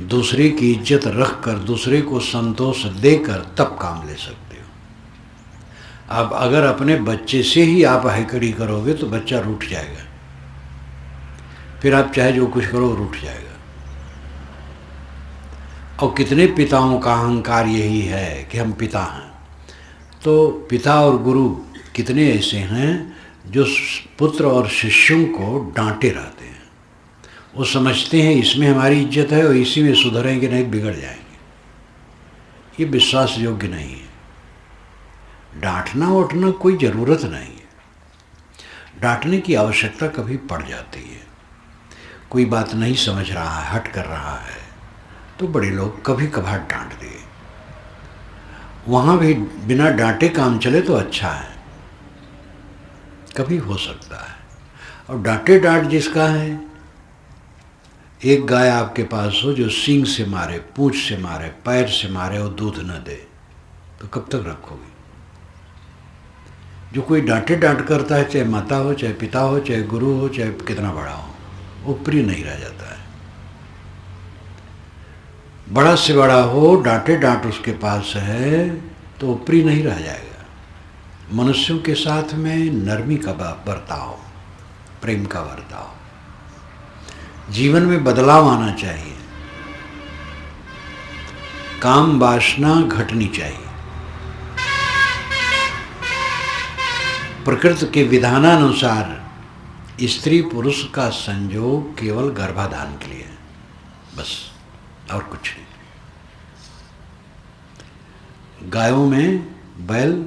दूसरे की इज्जत रख कर, दूसरे को संतोष देकर तब काम ले सकते हो। अब अगर अपने बच्चे से ही आप हैकड़ी करोगे तो बच्चा रूठ जाएगा, फिर आप चाहे जो कुछ करो रूठ जाएगा। और कितने पिताओं का अहंकार यही है कि हम पिता हैं। तो पिता और गुरु कितने ऐसे हैं जो पुत्र और शिष्यों को डांटे रहते हैं। वो समझते हैं इसमें हमारी इज्जत है और इसी में सुधरेंगे नहीं बिगड़ जाएंगे। ये विश्वास योग्य नहीं है। डांटना उठना कोई ज़रूरत नहीं है। डांटने की आवश्यकता कभी पड़ जाती है। कोई बात नहीं समझ रहा है, हट कर रहा है, तो बड़े लोग कभी कभार डांट दिए। वहाँ भी बिना डांटे काम चले तो अच्छा है, कभी हो सकता है। और डांटे डांट जिसका है, एक गाय आपके पास हो जो सींग से मारे, पूंछ से मारे, पैर से मारे और दूध न दे, तो कब तक रखोगे? जो कोई डांटे डांट करता है, चाहे माता हो, चाहे पिता हो, चाहे गुरु हो, चाहे कितना बड़ा हो, वो प्रिय नहीं रह जाता है। बड़ा से बड़ा हो, डांटे डांट उसके पास है तो वो प्रिय नहीं रह जाएगा। मनुष्यों के साथ में नरमी का बर्ताव, प्रेम का बर्ताव। जीवन में बदलाव आना चाहिए, काम वासना घटनी चाहिए। प्रकृति के विधानानुसार स्त्री पुरुष का संयोग केवल गर्भाधान के लिए है, बस, और कुछ नहीं। गायों में बैल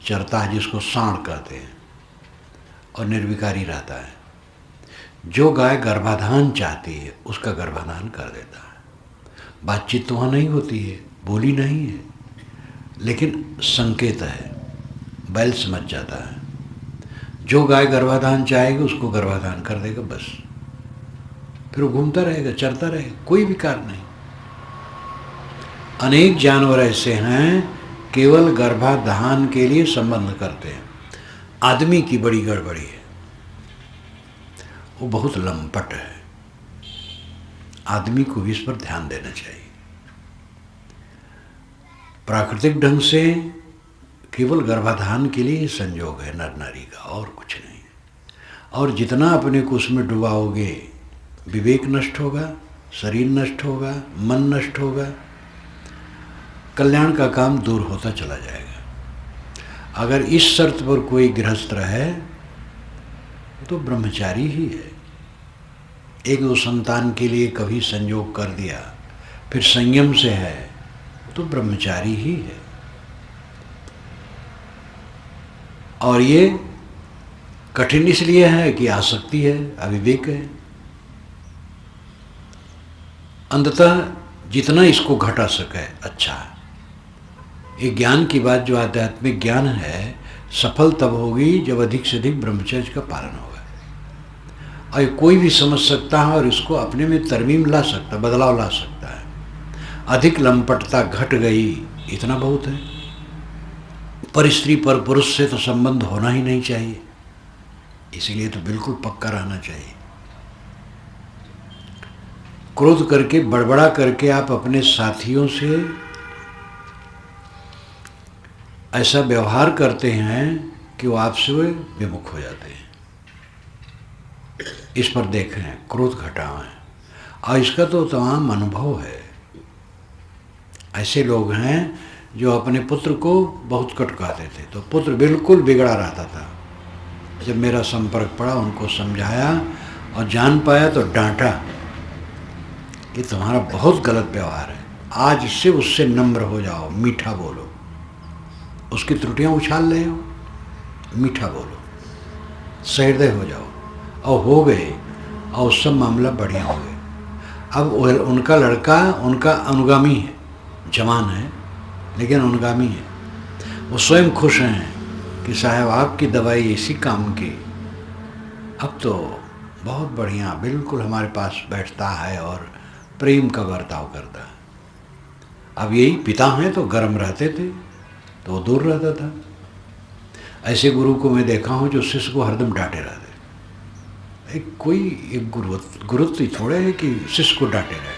चरता है जिसको सांड कहते हैं और निर्विकारी रहता है। जो गाय गर्भाधान चाहती है उसका गर्भाधान कर देता है। बातचीत तो वहाँ नहीं होती है, बोली नहीं है, लेकिन संकेत है, बैल समझ जाता है। जो गाय गर्भाधान चाहेगी उसको गर्भाधान कर देगा, बस। फिर वो घूमता रहेगा, चरता रहेगा, कोई विकार नहीं। अनेक जानवर ऐसे हैं केवल गर्भाधान के लिए संबंध करते हैं। आदमी की बड़ी गड़बड़ी है, वो बहुत लंपट है। आदमी को भी इस पर ध्यान देना चाहिए। प्राकृतिक ढंग से केवल गर्भाधान के लिए संयोग है नर नारी का, और कुछ नहीं। और जितना अपने को उसमें डुबाओगे, विवेक नष्ट होगा, शरीर नष्ट होगा, मन नष्ट होगा, कल्याण का काम दूर होता चला जाएगा। अगर इस शर्त पर कोई गृहस्थ रहे तो ब्रह्मचारी ही है। एक दो संतान के लिए कभी संयोग कर दिया, फिर संयम से है, तो ब्रह्मचारी ही है। और ये कठिन इसलिए है कि आसक्ति है, अविवेक है। अंततः जितना इसको घटा सके अच्छा है। ये ज्ञान की बात, जो आध्यात्मिक ज्ञान है, सफल तब होगी जब अधिक से अधिक ब्रह्मचर्य का पालन होगा। और ये कोई भी समझ सकता है और इसको अपने में तरमीम ला सकता, बदलाव ला सकता है। अधिक लंपटता घट गई, इतना बहुत है। पर स्त्री पर पुरुष से तो संबंध होना ही नहीं चाहिए, इसीलिए तो बिल्कुल पक्का रहना चाहिए। क्रोध करके, बड़बड़ा करके आप अपने साथियों से ऐसा व्यवहार करते हैं कि वो आपसे विमुख हो जाते हैं। इस पर देखें, क्रोध घटाएं। और इसका तो तमाम अनुभव है। ऐसे लोग हैं जो अपने पुत्र को बहुत कटकाते थे, तो पुत्र बिल्कुल बिगड़ा रहता था। जब मेरा संपर्क पड़ा, उनको समझाया और जान पाया तो डांटा कि तुम्हारा बहुत गलत व्यवहार है, आज से उससे नम्र हो जाओ, मीठा बोलो। उसकी त्रुटियां उछाल रहे हो, मीठा बोलो, सहृदय हो जाओ। और हो गए, और सब मामला बढ़िया हो गए। अब उनका लड़का उनका अनुगामी है, जवान है लेकिन अनुगामी है। वो स्वयं खुश हैं कि साहब आपकी दवाई इसी काम की, अब तो बहुत बढ़िया, बिल्कुल हमारे पास बैठता है और प्रेम का बर्ताव करता है। अब यही पिता हैं तो गर्म रहते थे तो वो दूर रहता था। ऐसे गुरु को मैं देखा हूँ जो शिष्य को हरदम डांटे रहते। एक गुरुत्व ही थोड़े है कि शिष्य को डांटे रहे।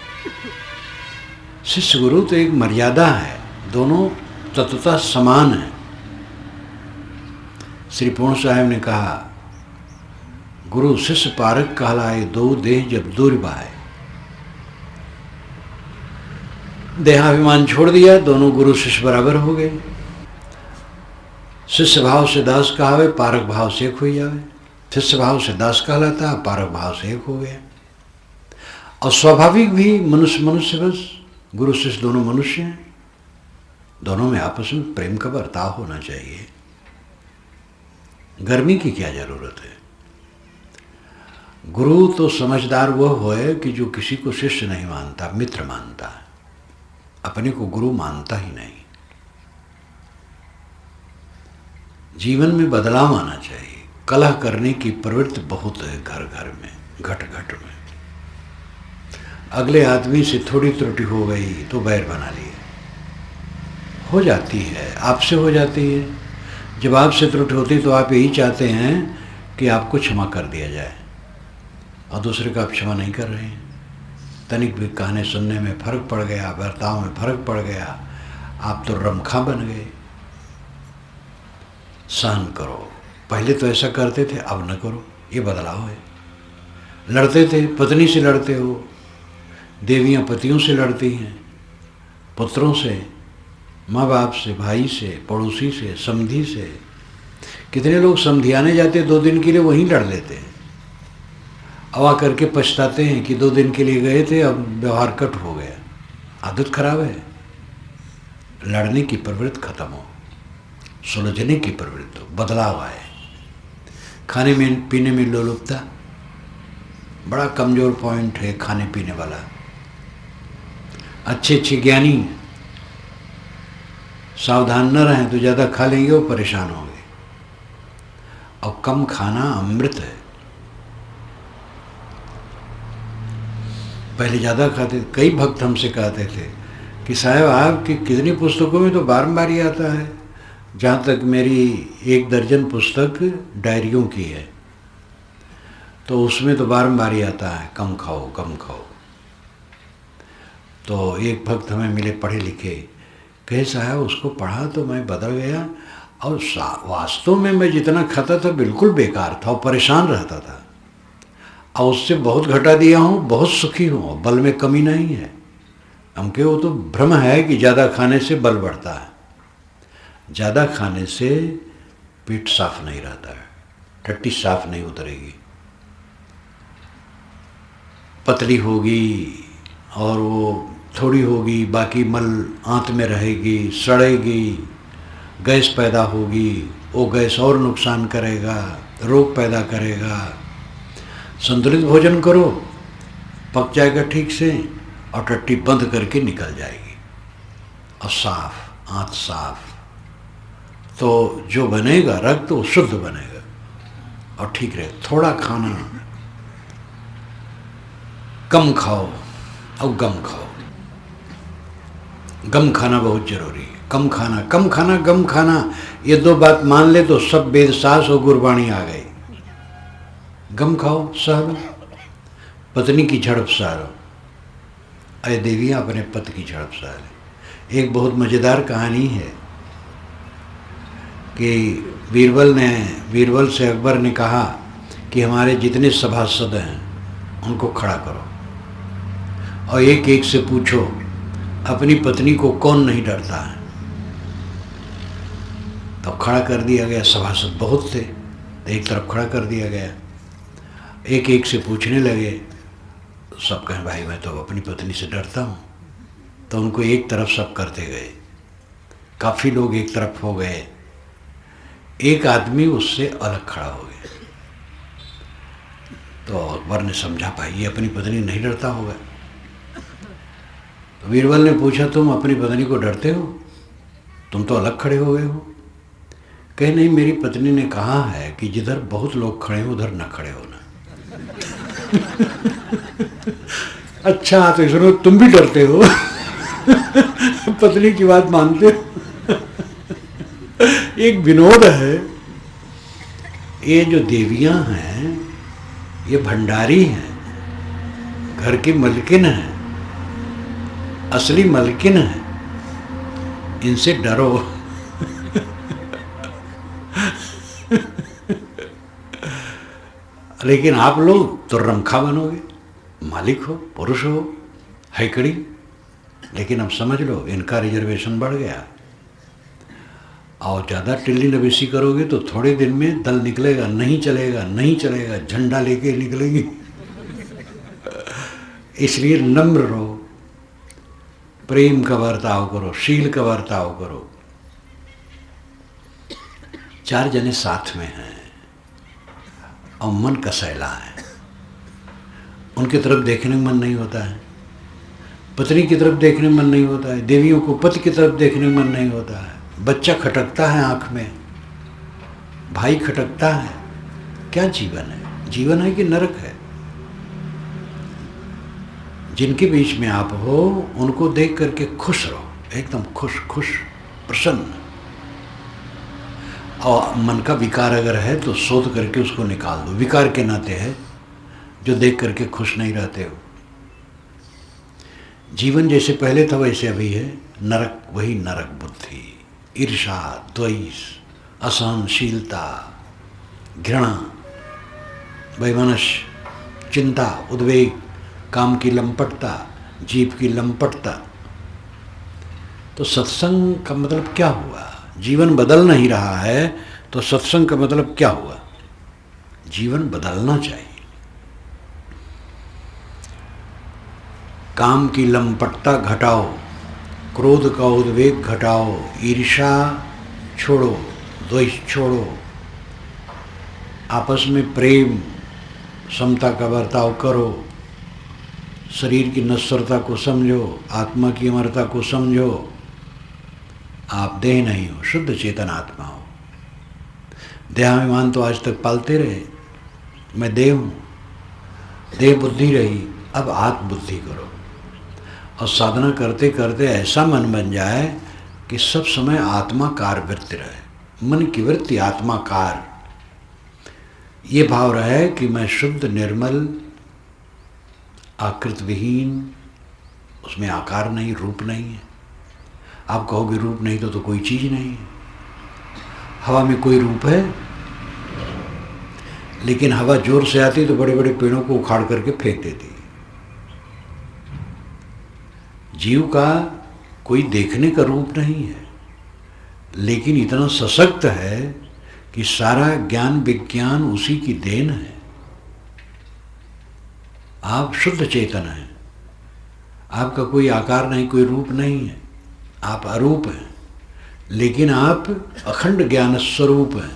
शिष्य गुरु तो एक मर्यादा है, दोनों तत्वतः समान है। श्री पूर्ण साहब ने कहा, गुरु शिष्य पारक कहलाए, दो देह जब दूर बाए। देहाभिमान छोड़ दिया, दोनों गुरु शिष्य बराबर हो गए। शिष्य भाव से दास कहावे, पारक भाव से एक हो जावे। शिष्य भाव से दास कहलाता, पारक भाव से एक हो गया। और स्वाभाविक भी मनुष्य मनुष्य, बस गुरु शिष्य दोनों मनुष्य हैं, दोनों में आपस में प्रेम का बर्ताव होना चाहिए। गर्मी की क्या जरूरत है? गुरु तो समझदार वह होए कि जो किसी को शिष्य नहीं मानता, मित्र मानता है, अपने को गुरु मानता ही नहीं। जीवन में बदलाव आना चाहिए। कलह करने की प्रवृत्ति बहुत है घर घर में, घट घट में। अगले आदमी से थोड़ी त्रुटि हो गई तो बैर बना लिए, हो जाती है, आपसे हो जाती है। जब आपसे त्रुटि होती तो आप यही चाहते हैं कि आपको क्षमा कर दिया जाए, और दूसरे का आप क्षमा नहीं कर रहे हैं। तनिक भी कहने सुनने में फर्क पड़ गया, बर्ताव में फर्क पड़ गया, आप तो रमखा बन गए। सहन करो। पहले तो ऐसा करते थे, अब न करो, ये बदलाव है। लड़ते थे, पत्नी से लड़ते हो, देवियाँ पतियों से लड़ती हैं, पुत्रों से, माँ बाप से, भाई से, पड़ोसी से, समधी से। कितने लोग समधियाने जाते 2 दिन के लिए, वहीं लड़ लेते हैं। अब आ करके पछताते हैं कि 2 दिन के लिए गए थे, अब व्यवहार कट हो गया। आदत खराब है। लड़ने की प्रवृत्ति खत्म हो, सुलझने की प्रवृत्ति हो, बदलाव आए। खाने में पीने में लोलुपता बड़ा कमज़ोर पॉइंट है खाने पीने वाला। अच्छे अच्छे ज्ञानी सावधान न रहें तो ज़्यादा खा लेंगे, वो परेशान होंगे। और कम खाना अमृत है। पहले ज़्यादा खाते। कई भक्त हमसे कहते थे कि साहब आपकी कितनी पुस्तकों में तो बारंबार ही आता है। जहाँ तक मेरी 1 दर्जन पुस्तक डायरियों की है, तो उसमें तो बारंबार ही आता है, कम खाओ कम खाओ। तो एक भक्त हमें मिले पढ़े लिखे, कहे साहब उसको पढ़ा तो मैं बदल गया, और वास्तव में मैं जितना खाता था बिल्कुल बेकार था और परेशान रहता था, और उससे बहुत घटा दिया हूँ, बहुत सुखी हूँ, बल में कमी नहीं है। हम कहे वो तो भ्रम है कि ज़्यादा खाने से बल बढ़ता है। ज़्यादा खाने से पेट साफ नहीं रहता है, टट्टी साफ नहीं उतरेगी, पतली होगी, और वो थोड़ी होगी, बाकी मल आंत में रहेगी, सड़ेगी, गैस पैदा होगी, वो गैस और नुकसान करेगा, रोग पैदा करेगा। संतुलित भोजन करो, पक जाएगा ठीक से, और टट्टी बंद करके निकल जाएगी, और साफ आंत साफ, तो जो बनेगा रक्त वो शुद्ध बनेगा और ठीक रहे। थोड़ा खाना, कम खाओ और गम खाओ। गम खाना बहुत जरूरी है। कम खाना, कम खाना, गम खाना, ये 2 बात मान ले तो सब वेद सास और गुरबाणी आ गई। गम खाओ, सहलो, पत्नी की झड़प सहारो। अरे देवियाँ अपने पति की झड़प सहारे। एक बहुत मज़ेदार कहानी है कि बीरबल से अकबर ने कहा कि हमारे जितने सभासद हैं उनको खड़ा करो, और एक एक से पूछो अपनी पत्नी को कौन नहीं डरता है। तो खड़ा कर दिया गया। सभासद बहुत थे, तो एक तरफ खड़ा कर दिया गया। एक एक से पूछने लगे, सब कहें भाई मैं तो अपनी पत्नी से डरता हूँ। तो उनको एक तरफ सब करते गए, काफ़ी लोग एक तरफ हो गए, एक आदमी उससे अलग खड़ा हो गया। तो अकबर ने समझा भाई ये अपनी पत्नी नहीं डरता होगा। तो बीरबल ने पूछा तुम अपनी पत्नी को डरते हो? तुम तो अलग खड़े हो गए हो। कहे नहीं, मेरी पत्नी ने कहा है कि जिधर बहुत लोग खड़े हो उधर न खड़े होना। अच्छा तो सुनो, तुम भी डरते हो? पत्नी की बात मानते हो? एक विनोद है। ये जो देवियां हैं ये भंडारी हैं, घर की मलकिन हैं, असली मलकिन हैं, इनसे डरो। लेकिन आप लोग तो रमखा बनोगे, मालिक हो, पुरुष हो, हैकड़ी, लेकिन अब समझ लो इनका रिजर्वेशन बढ़ गया। और ज़्यादा टिल्ली नवेशी करोगे तो थोड़े दिन में दल निकलेगा, नहीं चलेगा, नहीं चलेगा, झंडा लेके निकलेगी। इसलिए नम्र रहो, प्रेम का बर्ताव करो, शील का बर्ताव करो। 4 जने साथ में हैं और मन कसैला है, उनकी तरफ देखने में मन नहीं होता है, पत्नी की तरफ देखने में मन नहीं होता है, देवियों को पति की तरफ देखने में मन नहीं होता है, बच्चा खटकता है आंख में, भाई खटकता है। क्या जीवन है? जीवन है कि नरक है? जिनके बीच में आप हो उनको देख करके खुश रहो, एकदम खुश खुश प्रसन्न। और मन का विकार अगर है तो शोध करके उसको निकाल दो। विकार के नाते है जो देख करके खुश नहीं रहते हो। जीवन जैसे पहले था वैसे अभी है, नरक वही नरक बुद्धि, ईर्षा, द्वेष, असहनशीलता, घृणा, वैमनस्य, चिंता, उद्वेग, काम की लंपटता, जीव की लंपटता। तो सत्संग का मतलब क्या हुआ? जीवन बदल नहीं रहा है तो सत्संग का मतलब क्या हुआ? जीवन बदलना चाहिए। काम की लंपटता घटाओ, क्रोध का उद्वेग घटाओ, ईर्ष्या छोड़ो, द्वेष छोड़ो, आपस में प्रेम समता का बर्ताव करो, शरीर की नश्वरता को समझो, आत्मा की अमरता को समझो। आप देह नहीं हो, शुद्ध चेतन आत्मा हो। देहाभिमान तो आज तक पालते रहे, मैं देह हूँ, देह बुद्धि रही, अब आत्म बुद्धि करो। और साधना करते करते ऐसा मन बन जाए कि सब समय आत्माकार वृत्ति रहे, मन की वृत्ति आत्माकार। ये भाव रहे कि मैं शुद्ध निर्मल आकृत विहीन, उसमें आकार नहीं, रूप नहीं है। आप कहोगे रूप नहीं तो कोई चीज़ नहीं है। हवा में कोई रूप है? लेकिन हवा जोर से आती तो बड़े बड़े पेड़ों को उखाड़ करके फेंक देती। जीव का कोई देखने का रूप नहीं है, लेकिन इतना सशक्त है कि सारा ज्ञान विज्ञान उसी की देन है। आप शुद्ध चेतन हैं, आपका कोई आकार नहीं, कोई रूप नहीं है, आप अरूप हैं, लेकिन आप अखंड ज्ञान स्वरूप हैं।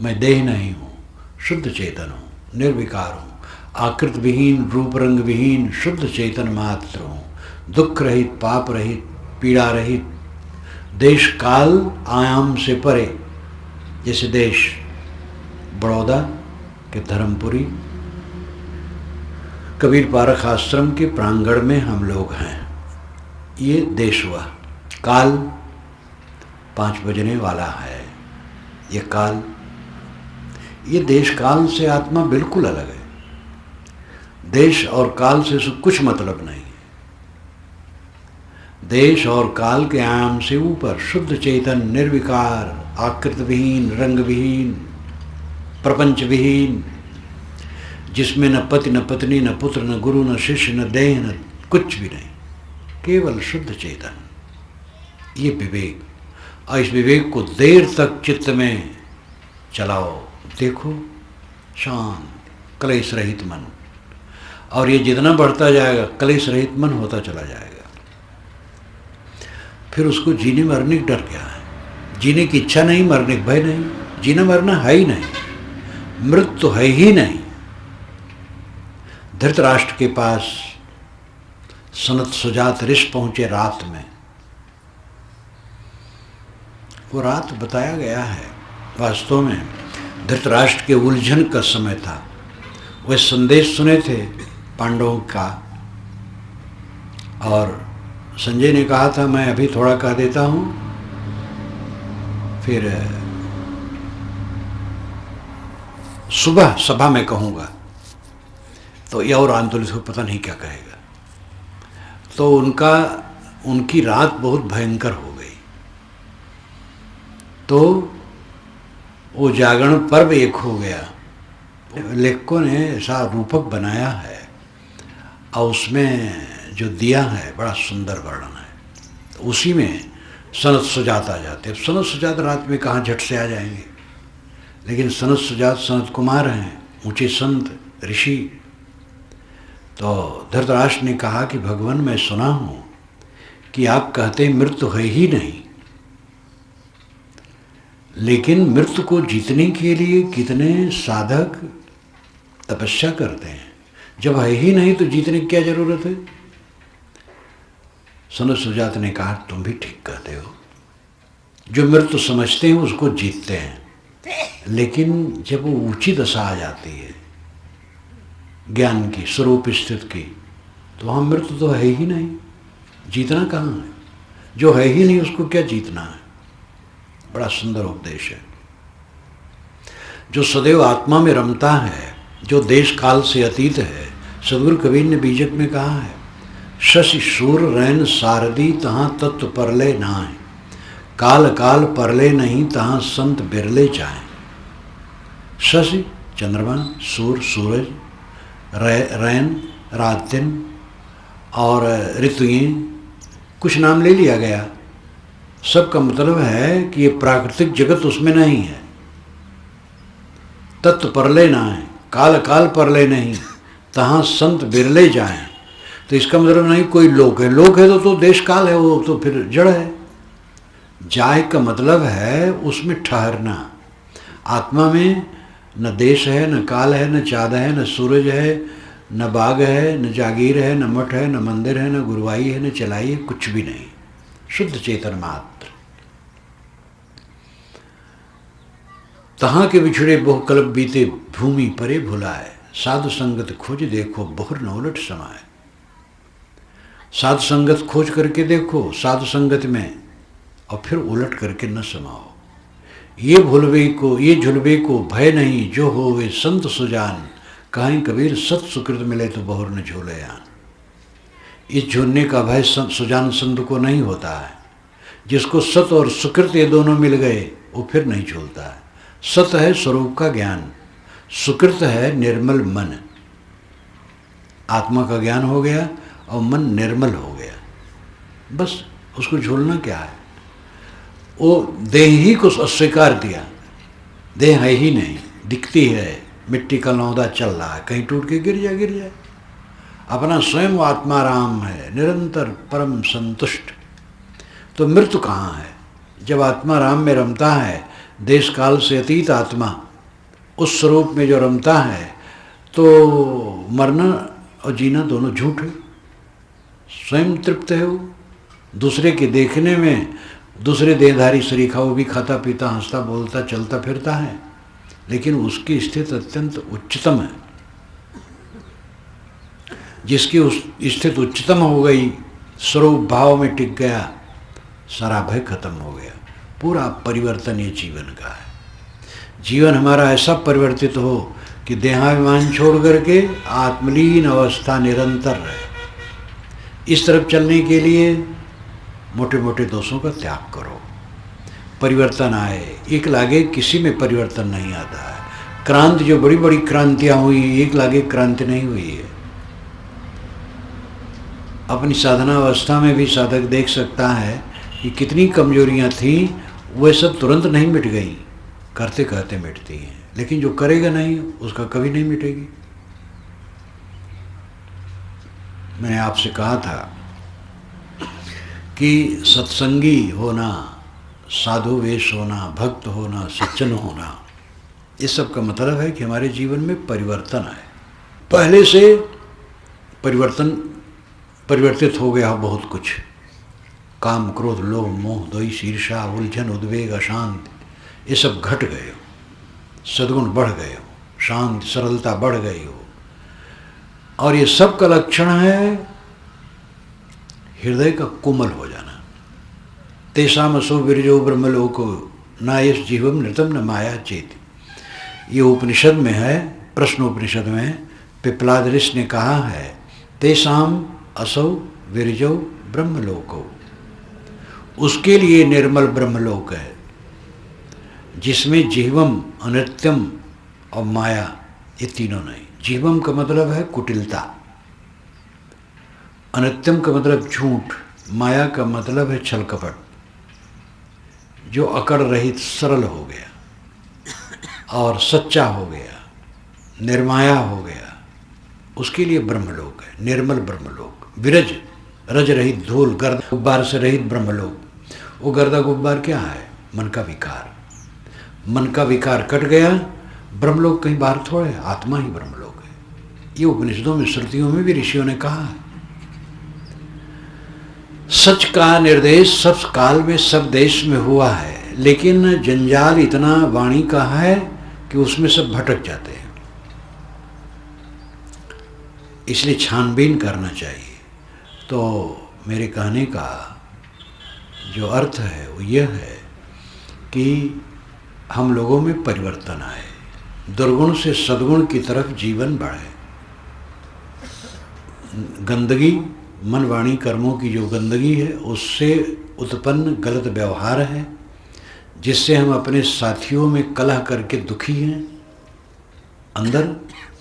मैं देह नहीं हूँ, शुद्ध चेतन हूँ, निर्विकार हूँ, आकृत विहीन, रूप रंग विहीन, शुद्ध चेतन मात्र हूँ, दुख रहित, पाप रहित, पीड़ा रहित, देश काल आयाम से परे। जैसे देश बड़ौदा के धर्मपुरी कबीर पारख आश्रम के प्रांगण में हम लोग हैं। ये देश हुआ, काल 5 बजने वाला है। ये काल, ये देश काल से आत्मा बिल्कुल अलग है। देश और काल से कुछ मतलब नहीं है। देश और काल के आयाम से ऊपर शुद्ध चेतन, निर्विकार, आकृत विहीन, रंग विहीन, प्रपंच विहीन, जिसमें न पति न पत्नी न पुत्र न गुरु न शिष्य न देह न कुछ भी नहीं, केवल शुद्ध चेतन। ये विवेक, और इस विवेक को देर तक चित्त में चलाओ, देखो शांत क्लेश रहित मन। और ये जितना बढ़ता जाएगा क्लेश रहित मन होता चला जाएगा। फिर उसको जीने मरने का डर क्या है? जीने की इच्छा नहीं, मरने का भय नहीं। जीना मरना है ही नहीं, मृत्यु तो है ही नहीं। धृतराष्ट्र के पास सनत सुजात ऋषि पहुंचे रात में। वो रात बताया गया है, वास्तव में धृतराष्ट्र के उलझन का समय था। वे संदेश सुने थे पांडवों का, और संजय ने कहा था मैं अभी थोड़ा कह देता हूँ, फिर सुबह सभा में कहूँगा। तो ये और आंदोलित को पता नहीं क्या कहेगा। तो उनकी रात बहुत भयंकर हो गई। तो वो जागरण पर्व एक हो गया। लेखकों ने ऐसा रूपक बनाया है और उसमें जो दिया है बड़ा सुंदर वर्णन है। तो उसी में सनत सुजात आ जाते। अब सनत सुजात रात में कहाँ झट से आ जाएंगे, लेकिन सनत सुजात सनत कुमार हैं, ऊंचे संत ऋषि। तो धृतराष्ट्र ने कहा कि भगवान, मैं सुना हूँ कि आप कहते मृत्यु है ही नहीं, लेकिन मृत्यु को जीतने के लिए कितने साधक तपस्या करते हैं। जब है ही नहीं तो जीतने की क्या जरूरत है। सनत सुजात ने कहा, तुम भी ठीक कहते हो। जो मृत्यु समझते हैं उसको जीतते हैं, लेकिन जब वो ऊंची दशा आ जाती है ज्ञान की, स्वरूप स्थित की, तो वहाँ मृत्यु तो है ही नहीं, जीतना कहाँ है। जो है ही नहीं उसको क्या जीतना है। बड़ा सुंदर उपदेश है। जो सदैव आत्मा में रमता है, जो देश काल से अतीत है, सदगुरु कबीर ने बीजक में कहा है, शशि शूर रैन सारदी तहाँ तत्व परले नाय, काल काल परले नहीं तहाँ संत बिरले जाए। शशि चंद्रमा, सूर सूरज, रैन रात दिन, और ऋतुएं, कुछ नाम ले लिया गया। सबका मतलब है कि ये प्राकृतिक जगत उसमें नहीं है। तत्व परले ना है, काल काल परले नहीं तहाँ संत बिरले जाएं। तो इसका मतलब नहीं कोई लोक है, लोक है तो देश काल है, वो तो फिर जड़ है। जाए का मतलब है उसमें ठहरना। आत्मा में न देश है, न काल है, न चाँद है, न सूरज है, न बाग है, न जागीर है, न मठ है, न मंदिर है, न गुरुवाई है, न चलाई है, कुछ भी नहीं। शुद्ध चेतन मात्र। तहाँ के बिछड़े बहु कल्प बीते, भूमि परे भुलाए, साधु संगत खोज देखो बहुर न उलट समाए। साधु संगत खोज करके देखो साधु संगत में, और फिर उलट करके न समाओ। ये भुलवे को, ये झुलवे को भय नहीं, जो होवे संत सुजान, कहीं कबीर सत सुकृत मिले तो बहुर न झूले आन। इस झूलने का भय सुजान संत को नहीं होता है। जिसको सत और सुकृत ये दोनों मिल गए वो फिर नहीं झूलता है। सत है स्वरूप का ज्ञान, सुकृत है निर्मल मन। आत्मा का ज्ञान हो गया और मन निर्मल हो गया, बस उसको झूलना क्या है। वो देह ही को अस्वीकार दिया, देह है ही नहीं, दिखती है, मिट्टी का लौंदा चल रहा है, कहीं टूट के गिर जाए। अपना स्वयं आत्मा राम है, निरंतर परम संतुष्ट। तो मृत्यु कहाँ है। जब आत्मा राम में रमता है, देश काल से अतीत आत्मा उस स्वरूप में जो रमता है, तो मरना और जीना दोनों झूठ है। स्वयं तृप्त है वो। दूसरे के देखने में दूसरे देहधारी शरीखा, वो भी खाता पीता हंसता बोलता चलता फिरता है, लेकिन उसकी स्थिति अत्यंत उच्चतम है। जिसकी उस स्थिति उच्चतम हो गई, स्वरूप भाव में टिक गया, सारा भय खत्म हो गया। पूरा परिवर्तन ये जीवन का है। जीवन हमारा ऐसा परिवर्तित हो कि देहाभिमान छोड़ करके आत्मलीन अवस्था निरंतर रहे। इस तरफ चलने के लिए मोटे मोटे दोषों का त्याग करो, परिवर्तन आए। एक लागे किसी में परिवर्तन नहीं आता है। क्रांति, जो बड़ी बड़ी क्रांतियाँ हुई, एक लागे क्रांति नहीं हुई है। अपनी साधना अवस्था में भी साधक देख सकता है कि कितनी कमजोरियाँ थीं, वह सब तुरंत नहीं मिट गई, करते करते मिटती हैं। लेकिन जो करेगा नहीं उसका कभी नहीं मिटेगी। मैंने आपसे कहा था कि सत्संगी होना, साधु वेश होना, भक्त होना, सज्जन होना, ये सब का मतलब है कि हमारे जीवन में परिवर्तन आए। पहले से परिवर्तित हो गया बहुत कुछ। काम, क्रोध, लोभ, मोह, द्वेष, ईर्ष्या, उलझन, उद्वेग, अशांति, ये सब घट गए हो। सद्गुण बढ़ गए हो, शांति सरलता बढ़ गई हो। और ये सब का लक्षण है हृदय का कोमल हो जाना। तेषाम असो विरजो ब्रह्मलोको नायस जीवम नृतम न माया चेत। ये उपनिषद में है, प्रश्नोपनिषद में पिप्लाद ऋषि ने कहा है, तेषाम असो विरजो ब्रह्मलोको, उसके लिए निर्मल ब्रह्मलोक है जिसमें जीवम, अनित्यम और माया, ये तीनों नहीं। जीवम का मतलब है कुटिलता, अनित्यम का मतलब झूठ, माया का मतलब है छल कपट। जो अकड़ रहित सरल हो गया और सच्चा हो गया, निर्माया हो गया, उसके लिए ब्रह्मलोक है, निर्मल ब्रह्मलोक। विरज, रज रहित धूल, गर्द गुब्बार से रहित ब्रह्मलोक। वो गर्दा गुब्बार क्या है? मन का विकार। मन का विकार कट गया, ब्रह्मलोक कहीं बाहर थोड़े है, आत्मा ही ब्रह्मलोक है। ये उपनिषदों में, श्रुतियों में भी ऋषियों ने कहा है। सच का निर्देश सब काल में सब देश में हुआ है, लेकिन जंजाल इतना वाणी का है कि उसमें सब भटक जाते हैं। इसलिए छानबीन करना चाहिए। तो मेरे कहने का जो अर्थ है वो यह है कि हम लोगों में परिवर्तन आए, दुर्गुण से सद्गुण की तरफ जीवन बढ़े। गंदगी, मन वाणी कर्मों की जो गंदगी है, उससे उत्पन्न गलत व्यवहार है, जिससे हम अपने साथियों में कलह करके दुखी हैं, अंदर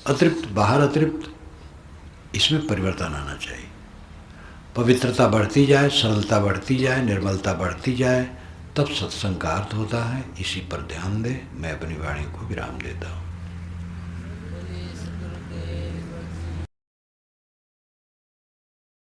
अतृप्त बाहर अतृप्त। इसमें परिवर्तन आना चाहिए। पवित्रता बढ़ती जाए, सरलता बढ़ती जाए, निर्मलता बढ़ती जाए, तब सत्संग का अर्थ होता है। इसी पर ध्यान दें। मैं अपनी वाणी को विराम देता हूँ।